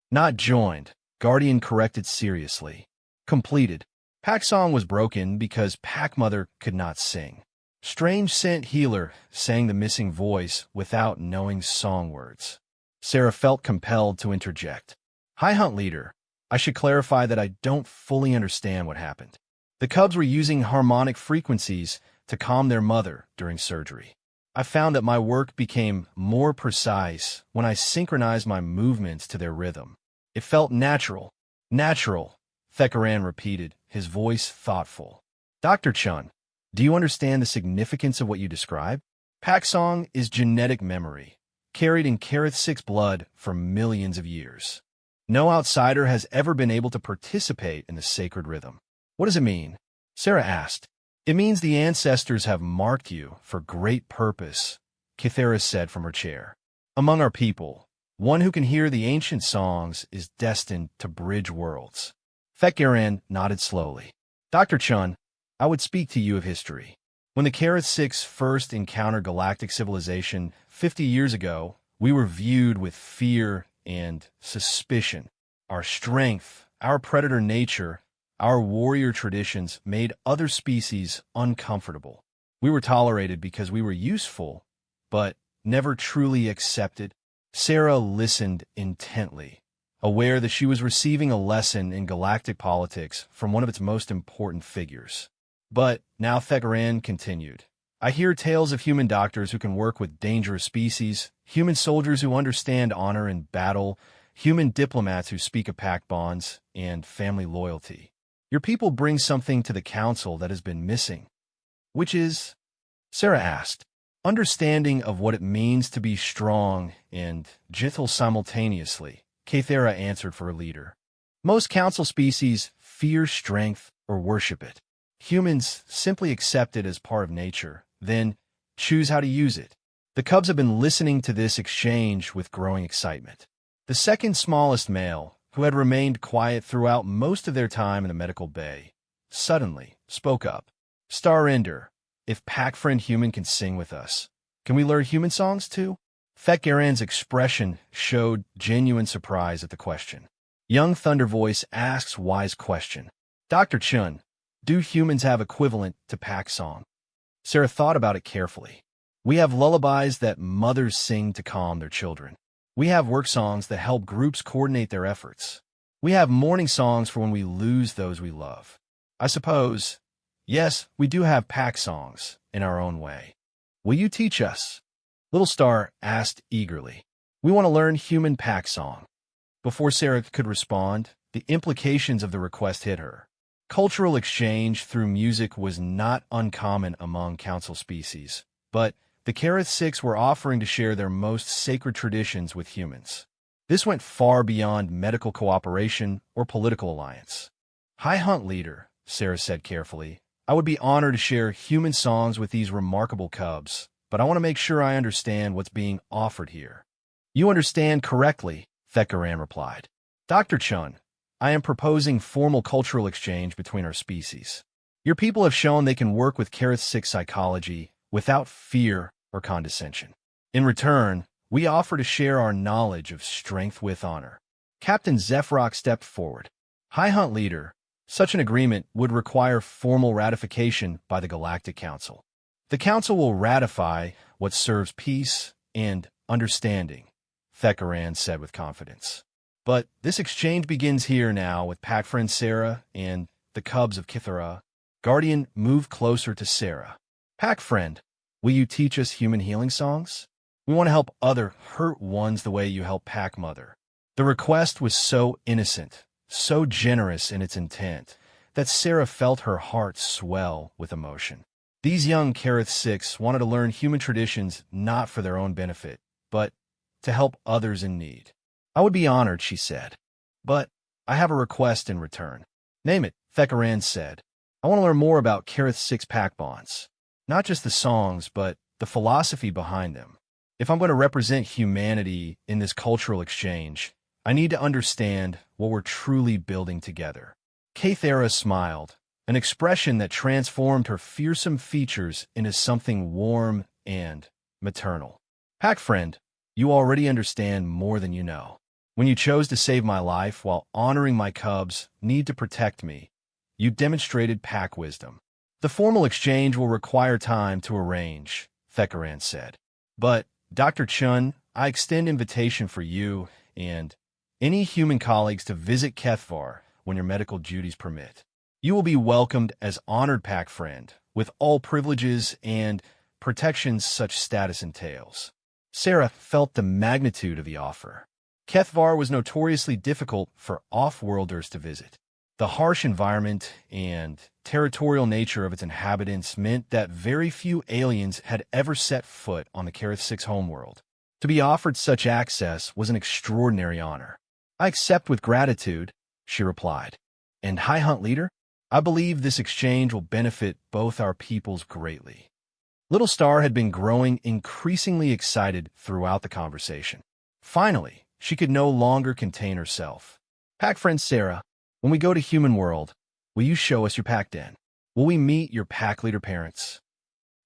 Not joined, Guardian corrected seriously. Completed. Pack Song was broken because Pack Mother could not sing. Strange Scent Healer sang the missing voice without knowing song words. Sarah felt compelled to interject. High Hunt leader, I should clarify that I don't fully understand what happened. The cubs were using harmonic frequencies to calm their mother during surgery. I found that my work became more precise when I synchronized my movements to their rhythm. It felt natural. Natural, Thekaran repeated, his voice thoughtful. Dr. Chun, do you understand the significance of what you describe? Pack song is genetic memory, carried in Kareth 6 blood for millions of years. No outsider has ever been able to participate in the sacred rhythm. What does it mean? Sarah asked. It means the ancestors have marked you for great purpose, Kithara said from her chair. Among our people, one who can hear the ancient songs is destined to bridge worlds. Thekaran nodded slowly. Dr. Chun, I would speak to you of history. When the Kareth 6 first encountered galactic civilization 50 years ago, we were viewed with fear and suspicion. Our strength, our predator nature, our warrior traditions made other species uncomfortable. We were tolerated because we were useful, but never truly accepted. Sarah listened intently, aware that she was receiving a lesson in galactic politics from one of its most important figures. But now Thekaran continued. I hear tales of human doctors who can work with dangerous species, human soldiers who understand honor in battle, human diplomats who speak of pact bonds and family loyalty. Your people bring something to the council that has been missing. Which is? Sarah asked, understanding of what it means to be strong and gentle simultaneously. Kathera answered for her leader. Most council species fear strength or worship it. Humans simply accept it as part of nature, then choose how to use it. The cubs have been listening to this exchange with growing excitement. The second smallest male, who had remained quiet throughout most of their time in the medical bay, suddenly spoke up. Starender, if pack friend human can sing with us, can we learn human songs too? Thekgaran's expression showed genuine surprise at the question. Young Thunder Voice asks wise question. Dr. Chun, do humans have equivalent to pack song? Sarah thought about it carefully. We have lullabies that mothers sing to calm their children. We have work songs that help groups coordinate their efforts. We have mourning songs for when we lose those we love. I suppose, yes, we do have pack songs in our own way. Will you teach us? Little Star asked eagerly. We want to learn human pack song. Before Sarah could respond, the implications of the request hit her. Cultural exchange through music was not uncommon among council species, but the Kareth Six were offering to share their most sacred traditions with humans. This went far beyond medical cooperation or political alliance. High Hunt Leader, Sarah said carefully, I would be honored to share human songs with these remarkable cubs, but I want to make sure I understand what's being offered here. You understand correctly, Thekgaran replied. Dr. Chun, I am proposing formal cultural exchange between our species. Your people have shown they can work with Kareth Six psychology without fear or condescension. In return, we offer to share our knowledge of strength with honor. Captain Zephrok stepped forward. High Hunt Leader, such an agreement would require formal ratification by the Galactic Council. The Council will ratify what serves peace and understanding, Thekgaran said with confidence. But this exchange begins here now with pack friend Sarah and the cubs of Kithara. Guardian moved closer to Sarah. Pack friend, will you teach us human healing songs? We want to help other hurt ones the way you help Pack Mother. The request was so innocent, so generous in its intent, that Sarah felt her heart swell with emotion. These young Kareth Six wanted to learn human traditions not for their own benefit, but to help others in need. I would be honored, she said. But I have a request in return. Name it, Thekgaran said. I want to learn more about Kareth Six pack bonds. Not just the songs, but the philosophy behind them. If I'm going to represent humanity in this cultural exchange, I need to understand what we're truly building together. Kathera smiled, an expression that transformed her fearsome features into something warm and maternal. Pack friend, you already understand more than you know. When you chose to save my life while honoring my cubs' need to protect me, you demonstrated pack wisdom. The formal exchange will require time to arrange, Thekgaran said. But, Dr. Chun, I extend invitation for you and any human colleagues to visit Kethvar when your medical duties permit. You will be welcomed as honored pack friend, with all privileges and protections such status entails. Sarah felt the magnitude of the offer. Kethvar was notoriously difficult for off-worlders to visit. The harsh environment and territorial nature of its inhabitants meant that very few aliens had ever set foot on the Kareth Six homeworld. To be offered such access was an extraordinary honor. I accept with gratitude, she replied. And High Hunt Leader, I believe this exchange will benefit both our peoples greatly. Little Star had been growing increasingly excited throughout the conversation. Finally, she could no longer contain herself. Pack friend Sarah, when we go to Human World, will you show us your pack den? Will we meet your pack leader parents?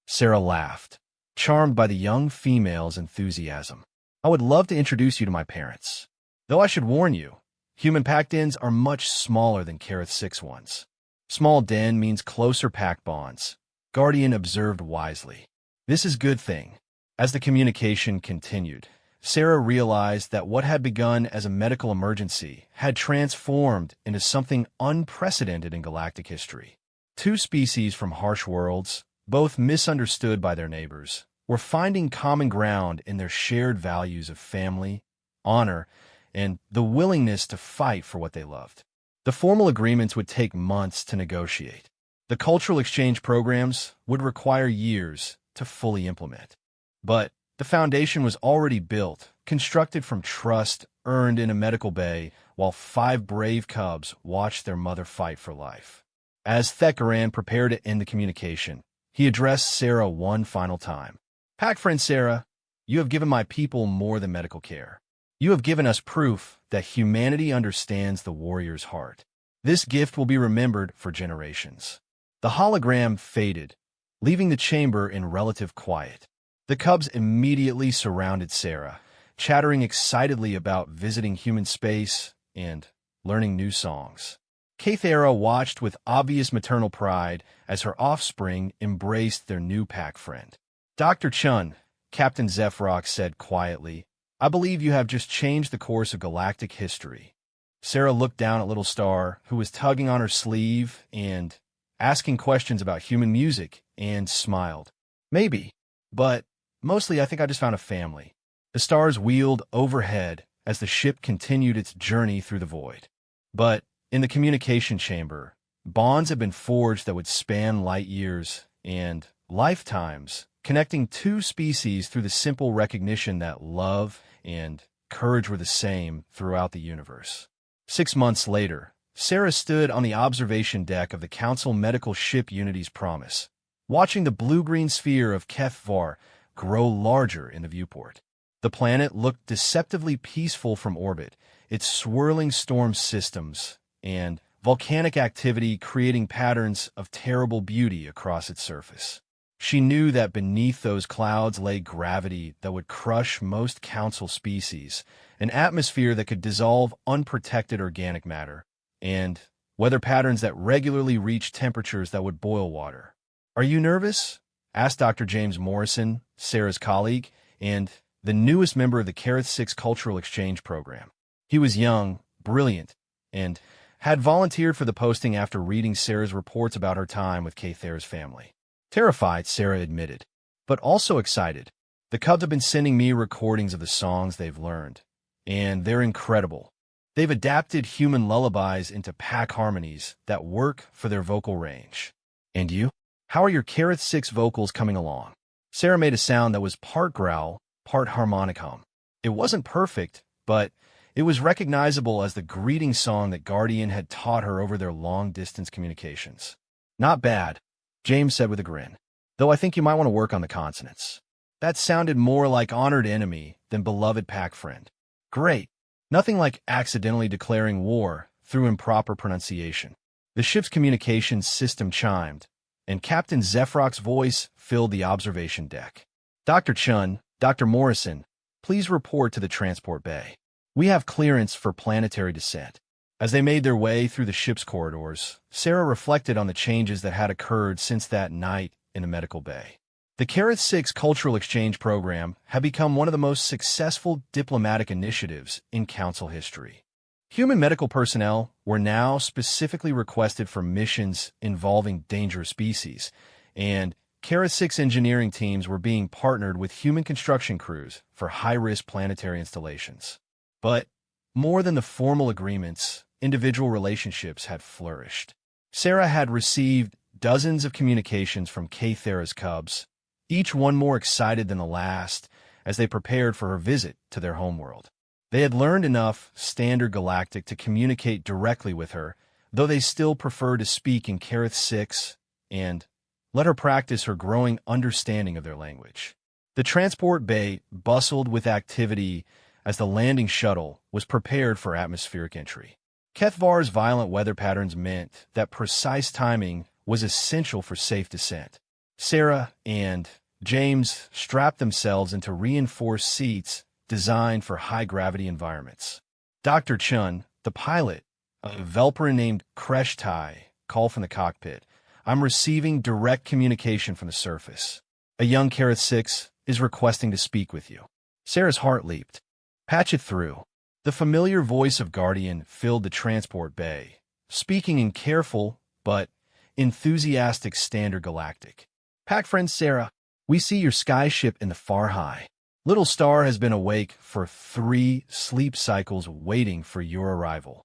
Sarah laughed, charmed by the young female's enthusiasm. I would love to introduce you to my parents. Though I should warn you, human pack dens are much smaller than Kareth Six ones. Small den means closer pack bonds, Guardian observed wisely. This is good thing. As the communication continued, Sarah realized that what had begun as a medical emergency had transformed into something unprecedented in galactic history. Two species from harsh worlds, both misunderstood by their neighbors, were finding common ground in their shared values of family, honor, and the willingness to fight for what they loved. The formal agreements would take months to negotiate. The cultural exchange programs would require years to fully implement. But the foundation was already built, constructed from trust earned in a medical bay while 5 brave cubs watched their mother fight for life. As Thekaran prepared to end the communication, he addressed Sarah one final time. Pack friend Sarah, you have given my people more than medical care. You have given us proof that humanity understands the warrior's heart. This gift will be remembered for generations. The hologram faded, leaving the chamber in relative quiet. The cubs immediately surrounded Sarah, chattering excitedly about visiting human space and learning new songs. Kathera watched with obvious maternal pride as her offspring embraced their new pack friend. Dr. Chun, Captain Zephrok said quietly, I believe you have just changed the course of galactic history. Sarah looked down at Little Star, who was tugging on her sleeve and asking questions about human music, and smiled. Maybe, but mostly I think I just found a family. The stars wheeled overhead as the ship continued its journey through the void. But in the communication chamber, bonds had been forged that would span light years and lifetimes, connecting 2 species through the simple recognition that love and courage were the same throughout the universe. 6 months later, Sarah stood on the observation deck of the Council Medical Ship Unity's Promise, watching the blue-green sphere of HFY grow larger in the viewport. The planet looked deceptively peaceful from orbit, its swirling storm systems and volcanic activity creating patterns of terrible beauty across its surface. She knew that beneath those clouds lay gravity that would crush most council species, an atmosphere that could dissolve unprotected organic matter, and weather patterns that regularly reached temperatures that would boil water. Are you nervous? Asked Dr. James Morrison, Sarah's colleague, and the newest member of the Careth 6 Cultural Exchange Program. He was young, brilliant, and had volunteered for the posting after reading Sarah's reports about her time with Kathera's family. Terrified, Sarah admitted, but also excited. The Cubs have been sending me recordings of the songs they've learned, and they're incredible. They've adapted human lullabies into pack harmonies that work for their vocal range. And you? How are your Careth 6 vocals coming along? Sarah made a sound that was part growl, part harmonic hum. It wasn't perfect, but it was recognizable as the greeting song that Guardian had taught her over their long-distance communications. Not bad, James said with a grin, though I think you might want to work on the consonants. That sounded more like honored enemy than beloved pack friend. Great. Nothing like accidentally declaring war through improper pronunciation. The ship's communications system chimed, and Captain Zephrok's voice filled the observation deck. Dr. Chun, Dr. Morrison, please report to the transport bay. We have clearance for planetary descent. As they made their way through the ship's corridors, Sarah reflected on the changes that had occurred since that night in the medical bay. The Careth 6 Cultural Exchange Program had become one of the most successful diplomatic initiatives in Council history. Human medical personnel were now specifically requested for missions involving dangerous species, and Careth 6 engineering teams were being partnered with human construction crews for high-risk planetary installations. But more than the formal agreements, individual relationships had flourished. Sarah had received dozens of communications from Kathera's cubs, each one more excited than the last as they prepared for her visit to their homeworld. They had learned enough Standard Galactic to communicate directly with her, though they still preferred to speak in Careth 6 and let her practice her growing understanding of their language. The transport bay bustled with activity as the landing shuttle was prepared for atmospheric entry. HFY's violent weather patterns meant that precise timing was essential for safe descent. Sarah and James strapped themselves into reinforced seats designed for high-gravity environments. Dr. Chun, the pilot, a Velperin named Kresh Tai, called from the cockpit, I'm receiving direct communication from the surface. A young Careth 6 is requesting to speak with you. Sarah's heart leaped. Patch it through. The familiar voice of Guardian filled the transport bay, speaking in careful but enthusiastic Standard Galactic. Pack friend Sarah, we see your sky ship in the far high. Little Star has been awake for 3 sleep cycles waiting for your arrival.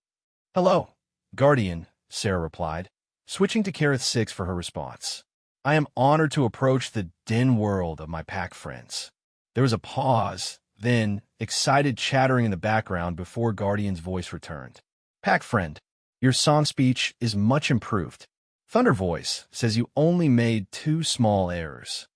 Hello, Guardian, Sarah replied, switching to Kareth 6 for her response. I am honored to approach the den world of my pack friends. There was a pause, then excited chattering in the background before Guardian's voice returned. Pack friend, your song speech is much improved. Thunder Voice says you only made 2 small errors.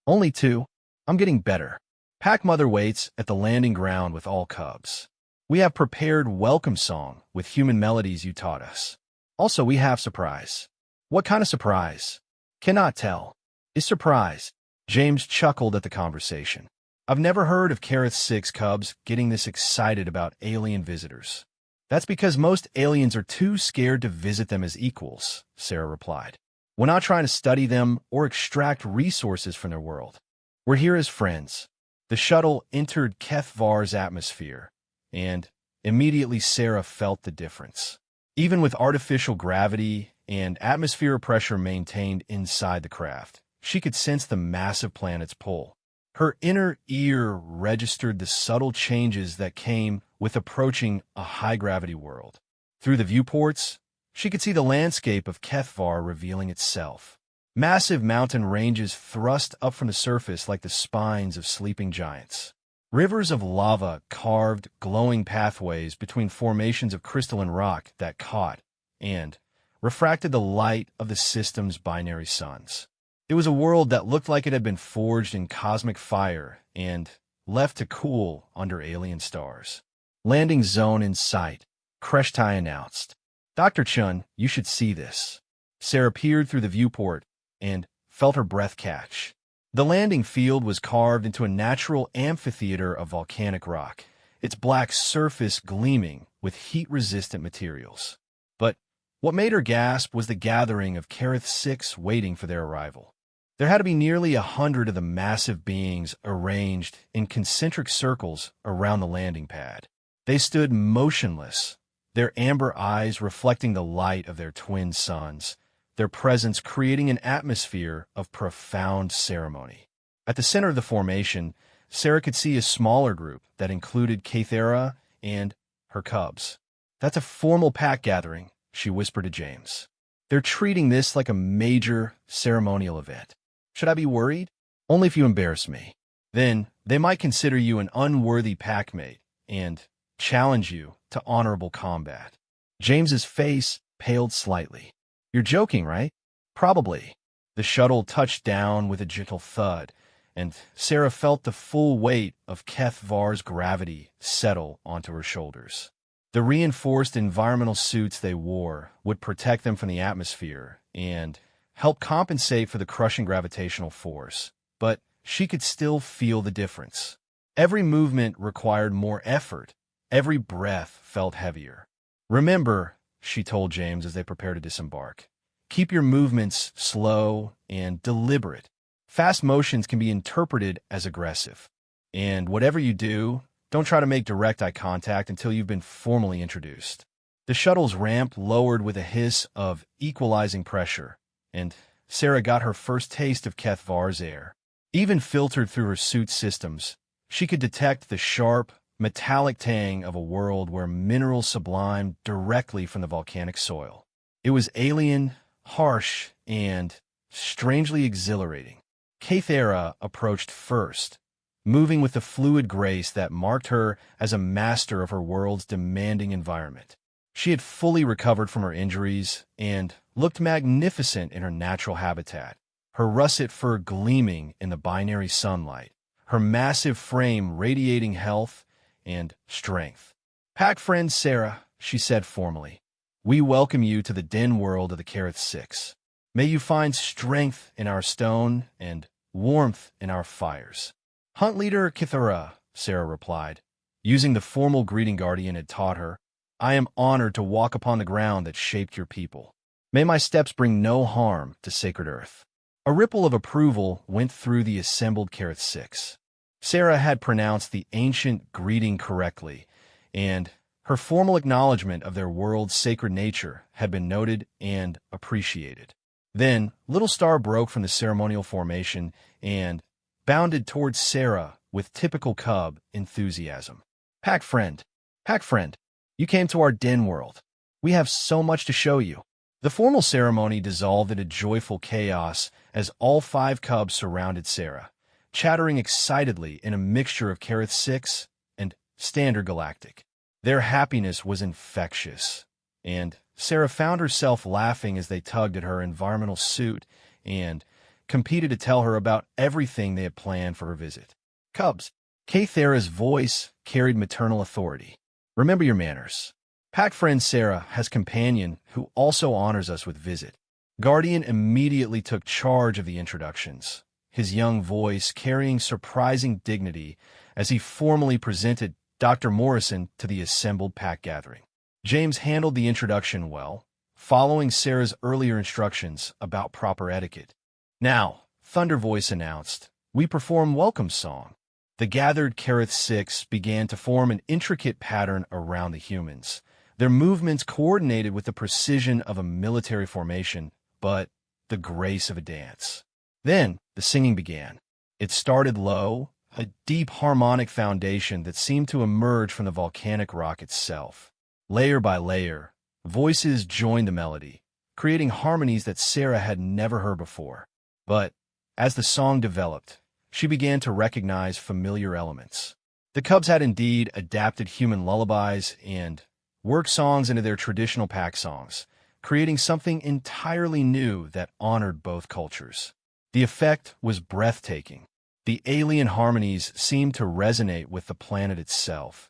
Only 2? I'm getting better. Pack Mother waits at the landing ground with all cubs. We have prepared welcome song with human melodies you taught us. Also, we have surprise. What kind of surprise? Cannot tell. Is surprise. James chuckled at the conversation. I've never heard of Kareth 6 cubs getting this excited about alien visitors. That's because most aliens are too scared to visit them as equals, Sarah replied. We're not trying to study them or extract resources from their world. We're here as friends. The shuttle entered Kethvar's atmosphere, and immediately Sarah felt the difference. Even with artificial gravity and atmosphere pressure maintained inside the craft, she could sense the massive planet's pull. Her inner ear registered the subtle changes that came with approaching a high-gravity world. Through the viewports, she could see the landscape of Kethvar revealing itself. Massive mountain ranges thrust up from the surface like the spines of sleeping giants. Rivers of lava carved glowing pathways between formations of crystalline rock that caught and refracted the light of the system's binary suns. It was a world that looked like it had been forged in cosmic fire and left to cool under alien stars. Landing zone in sight, Kreshtai announced. Dr. Chun, you should see this. Sarah peered through the viewport and felt her breath catch. The landing field was carved into a natural amphitheater of volcanic rock, its black surface gleaming with heat-resistant materials. But what made her gasp was the gathering of Kareth 6 waiting for their arrival. There had to be nearly 100 of the massive beings arranged in concentric circles around the landing pad. They stood motionless, their amber eyes reflecting the light of their twin suns, their presence creating an atmosphere of profound ceremony. At the center of the formation, Sarah could see a smaller group that included Kathera and her cubs. That's a formal pack gathering, she whispered to James. They're treating this like a major ceremonial event. Should I be worried? Only if you embarrass me. Then they might consider you an unworthy packmate and challenge you to honorable combat. James's face paled slightly. You're joking, right? Probably. The shuttle touched down with a gentle thud, and Sarah felt the full weight of Kethvar's gravity settle onto her shoulders. The reinforced environmental suits they wore would protect them from the atmosphere and help compensate for the crushing gravitational force, but she could still feel the difference. Every movement required more effort. Every breath felt heavier. Remember, she told James as they prepared to disembark, keep your movements slow and deliberate. Fast motions can be interpreted as aggressive. And whatever you do, don't try to make direct eye contact until you've been formally introduced. The shuttle's ramp lowered with a hiss of equalizing pressure, and Sarah got her first taste of Kethvar's air. Even filtered through her suit systems, she could detect the sharp, metallic tang of a world where minerals sublimed directly from the volcanic soil. It was alien, harsh, and strangely exhilarating. Kathera approached first, moving with the fluid grace that marked her as a master of her world's demanding environment. She had fully recovered from her injuries and looked magnificent in her natural habitat, her russet fur gleaming in the binary sunlight, her massive frame radiating health and strength. Pack friend Sarah, she said formally, we welcome you to the den world of the Kareth 6. May you find strength in our stone and warmth in our fires. Hunt leader Kithara, Sarah replied, using the formal greeting Guardian had taught her. I am honored to walk upon the ground that shaped your people. May my steps bring no harm to sacred earth. A ripple of approval went through the assembled Kareth 6. Sarah had pronounced the ancient greeting correctly, and her formal acknowledgement of their world's sacred nature had been noted and appreciated. Then, Little Star broke from the ceremonial formation and bounded towards Sarah with typical cub enthusiasm. Pack friend, you came to our den world. We have so much to show you. The formal ceremony dissolved into joyful chaos as all 5 cubs surrounded Sarah, chattering excitedly in a mixture of Carith 6 and Standard Galactic. Their happiness was infectious, and Sarah found herself laughing as they tugged at her environmental suit and competed to tell her about everything they had planned for her visit. Cubs. Kathera's voice carried maternal authority. Remember your manners. Pack friend Sarah has companion who also honors us with visit. Guardian immediately took charge of the introductions, his young voice carrying surprising dignity as he formally presented Dr. Morrison to the assembled pack gathering. James handled the introduction well, following Sarah's earlier instructions about proper etiquette. Now, Thunder Voice announced, we perform welcome song. The gathered Carith 6 began to form an intricate pattern around the humans, their movements coordinated with the precision of a military formation, but the grace of a dance. Then, the singing began. It started low, a deep harmonic foundation that seemed to emerge from the volcanic rock itself. Layer by layer, voices joined the melody, creating harmonies that Sarah had never heard before. But, as the song developed, she began to recognize familiar elements. The cubs had indeed adapted human lullabies and worked songs into their traditional pack songs, creating something entirely new that honored both cultures. The effect was breathtaking. The alien harmonies seemed to resonate with the planet itself,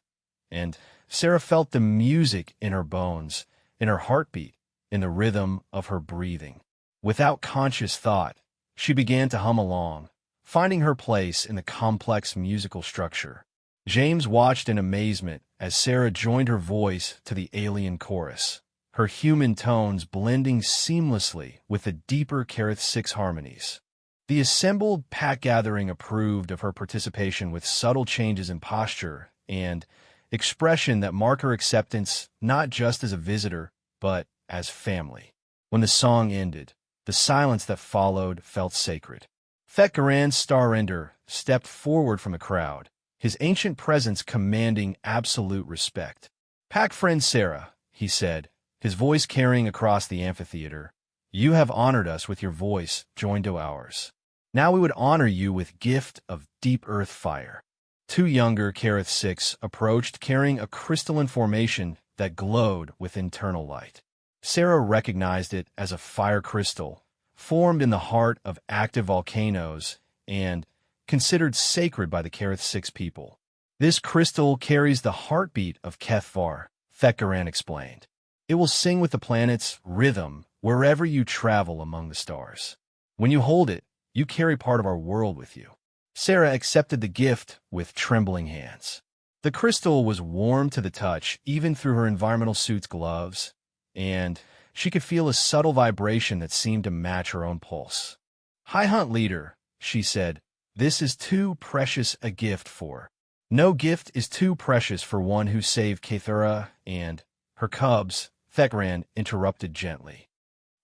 and Sarah felt the music in her bones, in her heartbeat, in the rhythm of her breathing. Without conscious thought, she began to hum along, finding her place in the complex musical structure. James watched in amazement as Sarah joined her voice to the alien chorus, her human tones blending seamlessly with the deeper Carith 6 harmonies. The assembled pack gathering approved of her participation with subtle changes in posture and expression that mark her acceptance not just as a visitor, but as family. When the song ended, the silence that followed felt sacred. Thekgaran Starender stepped forward from the crowd, his ancient presence commanding absolute respect. Pack friend Sarah, he said, his voice carrying across the amphitheater, you have honored us with your voice joined to ours. Now we would honor you with gift of deep earth fire. 2 younger Carith 6 approached carrying a crystalline formation that glowed with internal light. Sarah recognized it as a fire crystal, formed in the heart of active volcanoes and considered sacred by the Carith 6 people. This crystal carries the heartbeat of Kethvar, Thekgaran explained. It will sing with the planet's rhythm wherever you travel among the stars. When you hold it, you carry part of our world with you. Sarah accepted the gift with trembling hands. The crystal was warm to the touch, even through her environmental suit's gloves, and she could feel a subtle vibration that seemed to match her own pulse. High Hunt Leader, she said, this is too precious a gift for. No gift is too precious for one who saved Kathera and her cubs, Thekgaran interrupted gently.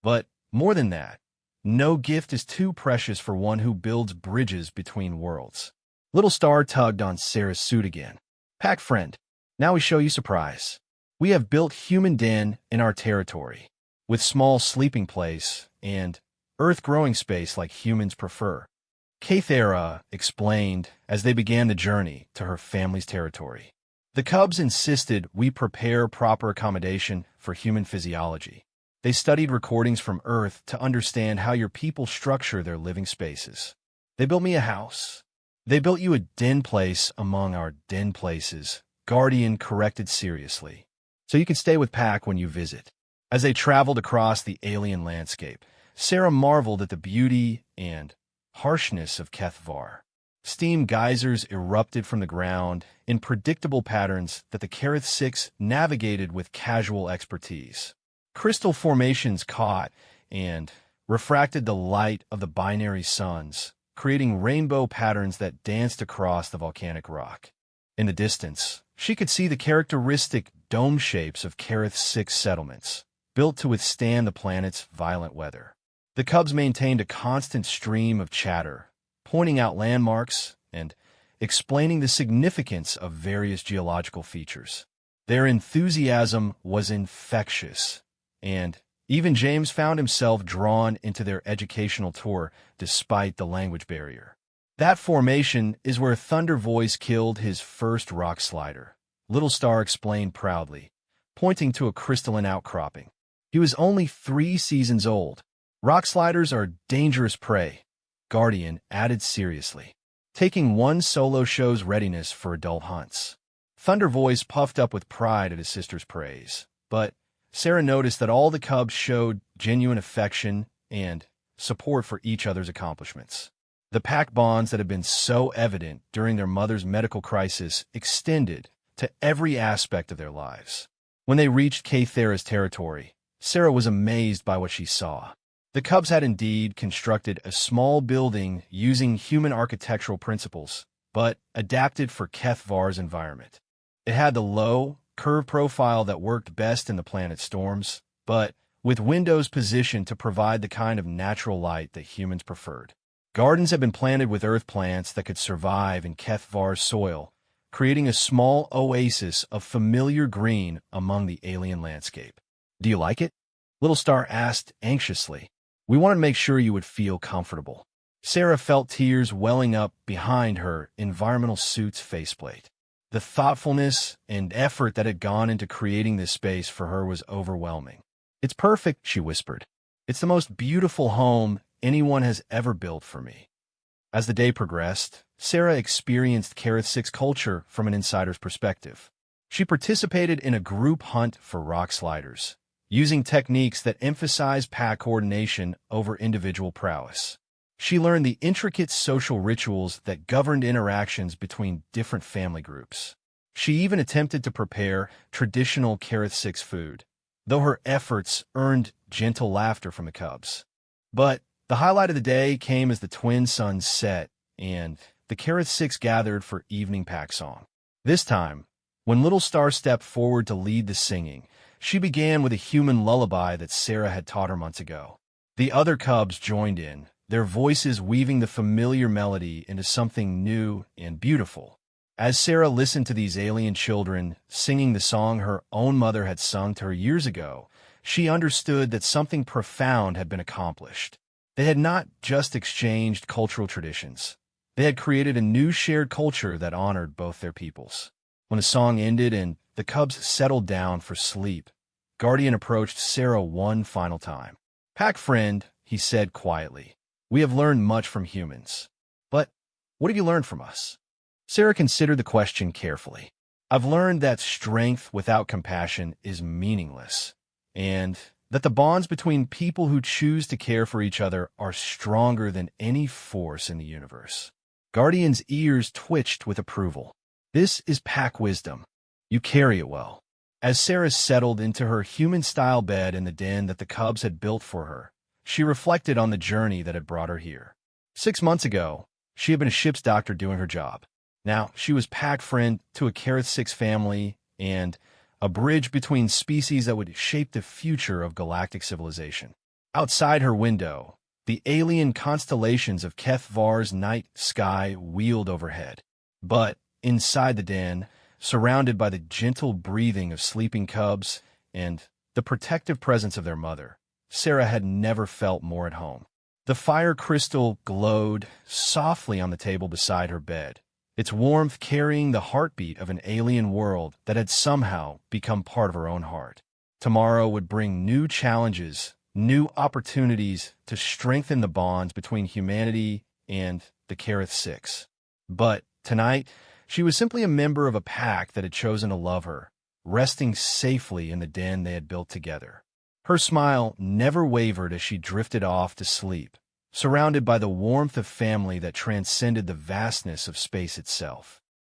But more than that, no gift is too precious for one who builds bridges between worlds. Little Star tugged on Sarah's suit again. Pack friend, now we show you surprise. We have built human den in our territory, with small sleeping place and earth growing space like humans prefer. Kathera explained as they began the journey to her family's territory. The cubs insisted we prepare proper accommodation for human physiology. They studied recordings from Earth to understand how your people structure their living spaces. They built me a house. They built you a den place among our den places, Guardian corrected seriously, so you can stay with Pack when you visit. As they traveled across the alien landscape, Sarah marveled at the beauty and harshness of Kethvar. Steam geysers erupted from the ground in predictable patterns that the Carith 6 navigated with casual expertise. Crystal formations caught and refracted the light of the binary suns, creating rainbow patterns that danced across the volcanic rock. In the distance, she could see the characteristic dome shapes of Carith 6 settlements, built to withstand the planet's violent weather. The cubs maintained a constant stream of chatter, pointing out landmarks and explaining the significance of various geological features. Their enthusiasm was infectious, and even James found himself drawn into their educational tour despite the language barrier. That formation is where Thunder Voice killed his first rock slider, Little Star explained proudly, pointing to a crystalline outcropping. He was only 3 seasons old. Rock sliders are dangerous prey, Guardian added seriously, taking one solo show's readiness for adult hunts. Thunder Voice puffed up with pride at his sister's praise, but Sarah noticed that all the cubs showed genuine affection and support for each other's accomplishments. The pack bonds that had been so evident during their mother's medical crisis extended to every aspect of their lives. When they reached K-Thera's territory, Sarah was amazed by what she saw. The cubs had indeed constructed a small building using human architectural principles, but adapted for Keth Var's environment. It had the low, curved profile that worked best in the planet storms, but with windows positioned to provide the kind of natural light that humans preferred. Gardens had been planted with earth plants that could survive in Keth Var's soil, creating a small oasis of familiar green among the alien landscape. "Do you like it?" Little Star asked anxiously. "We wanted to make sure you would feel comfortable." Sarah felt tears welling up behind her environmental suit's faceplate. The thoughtfulness and effort that had gone into creating this space for her was overwhelming. "It's perfect," she whispered. "It's the most beautiful home anyone has ever built for me." As the day progressed, Sarah experienced Kareth 6 culture from an insider's perspective. She participated in a group hunt for rock sliders, using techniques that emphasize pack coordination over individual prowess. She learned the intricate social rituals that governed interactions between different family groups. She even attempted to prepare traditional Kareth 6 food, though her efforts earned gentle laughter from the cubs. But the highlight of the day came as the twin suns set and the Kareth 6 gathered for evening pack song. This time, when Little Star stepped forward to lead the singing, she began with a human lullaby that Sarah had taught her months ago. The other cubs joined in, their voices weaving the familiar melody into something new and beautiful. As Sarah listened to these alien children singing the song her own mother had sung to her years ago, she understood that something profound had been accomplished. They had not just exchanged cultural traditions. They had created a new shared culture that honored both their peoples. When the song ended and the cubs settled down for sleep, Guardian approached Sarah one final time. "Pack friend," he said quietly, "we have learned much from humans. But what have you learned from us?" Sarah considered the question carefully. "I've learned that strength without compassion is meaningless, and that the bonds between people who choose to care for each other are stronger than any force in the universe." Guardian's ears twitched with approval. "This is pack wisdom. You carry it well." As Sarah settled into her human-style bed in the den that the cubs had built for her, she reflected on the journey that had brought her here. 6 months ago, she had been a ship's doctor doing her job. Now, she was pack friend to a Kareth 6 family and a bridge between species that would shape the future of galactic civilization. Outside her window, the alien constellations of Keth Var's night sky wheeled overhead. But inside the den, surrounded by the gentle breathing of sleeping cubs and the protective presence of their mother, Sarah had never felt more at home. The fire crystal glowed softly on the table beside her bed, its warmth carrying the heartbeat of an alien world that had somehow become part of her own heart. Tomorrow would bring new challenges, new opportunities to strengthen the bonds between humanity and the Kareth 6. But tonight, she was simply a member of a pack that had chosen to love her, resting safely in the den they had built together. Her smile never wavered as she drifted off to sleep, surrounded by the warmth of family that transcended the vastness of space itself.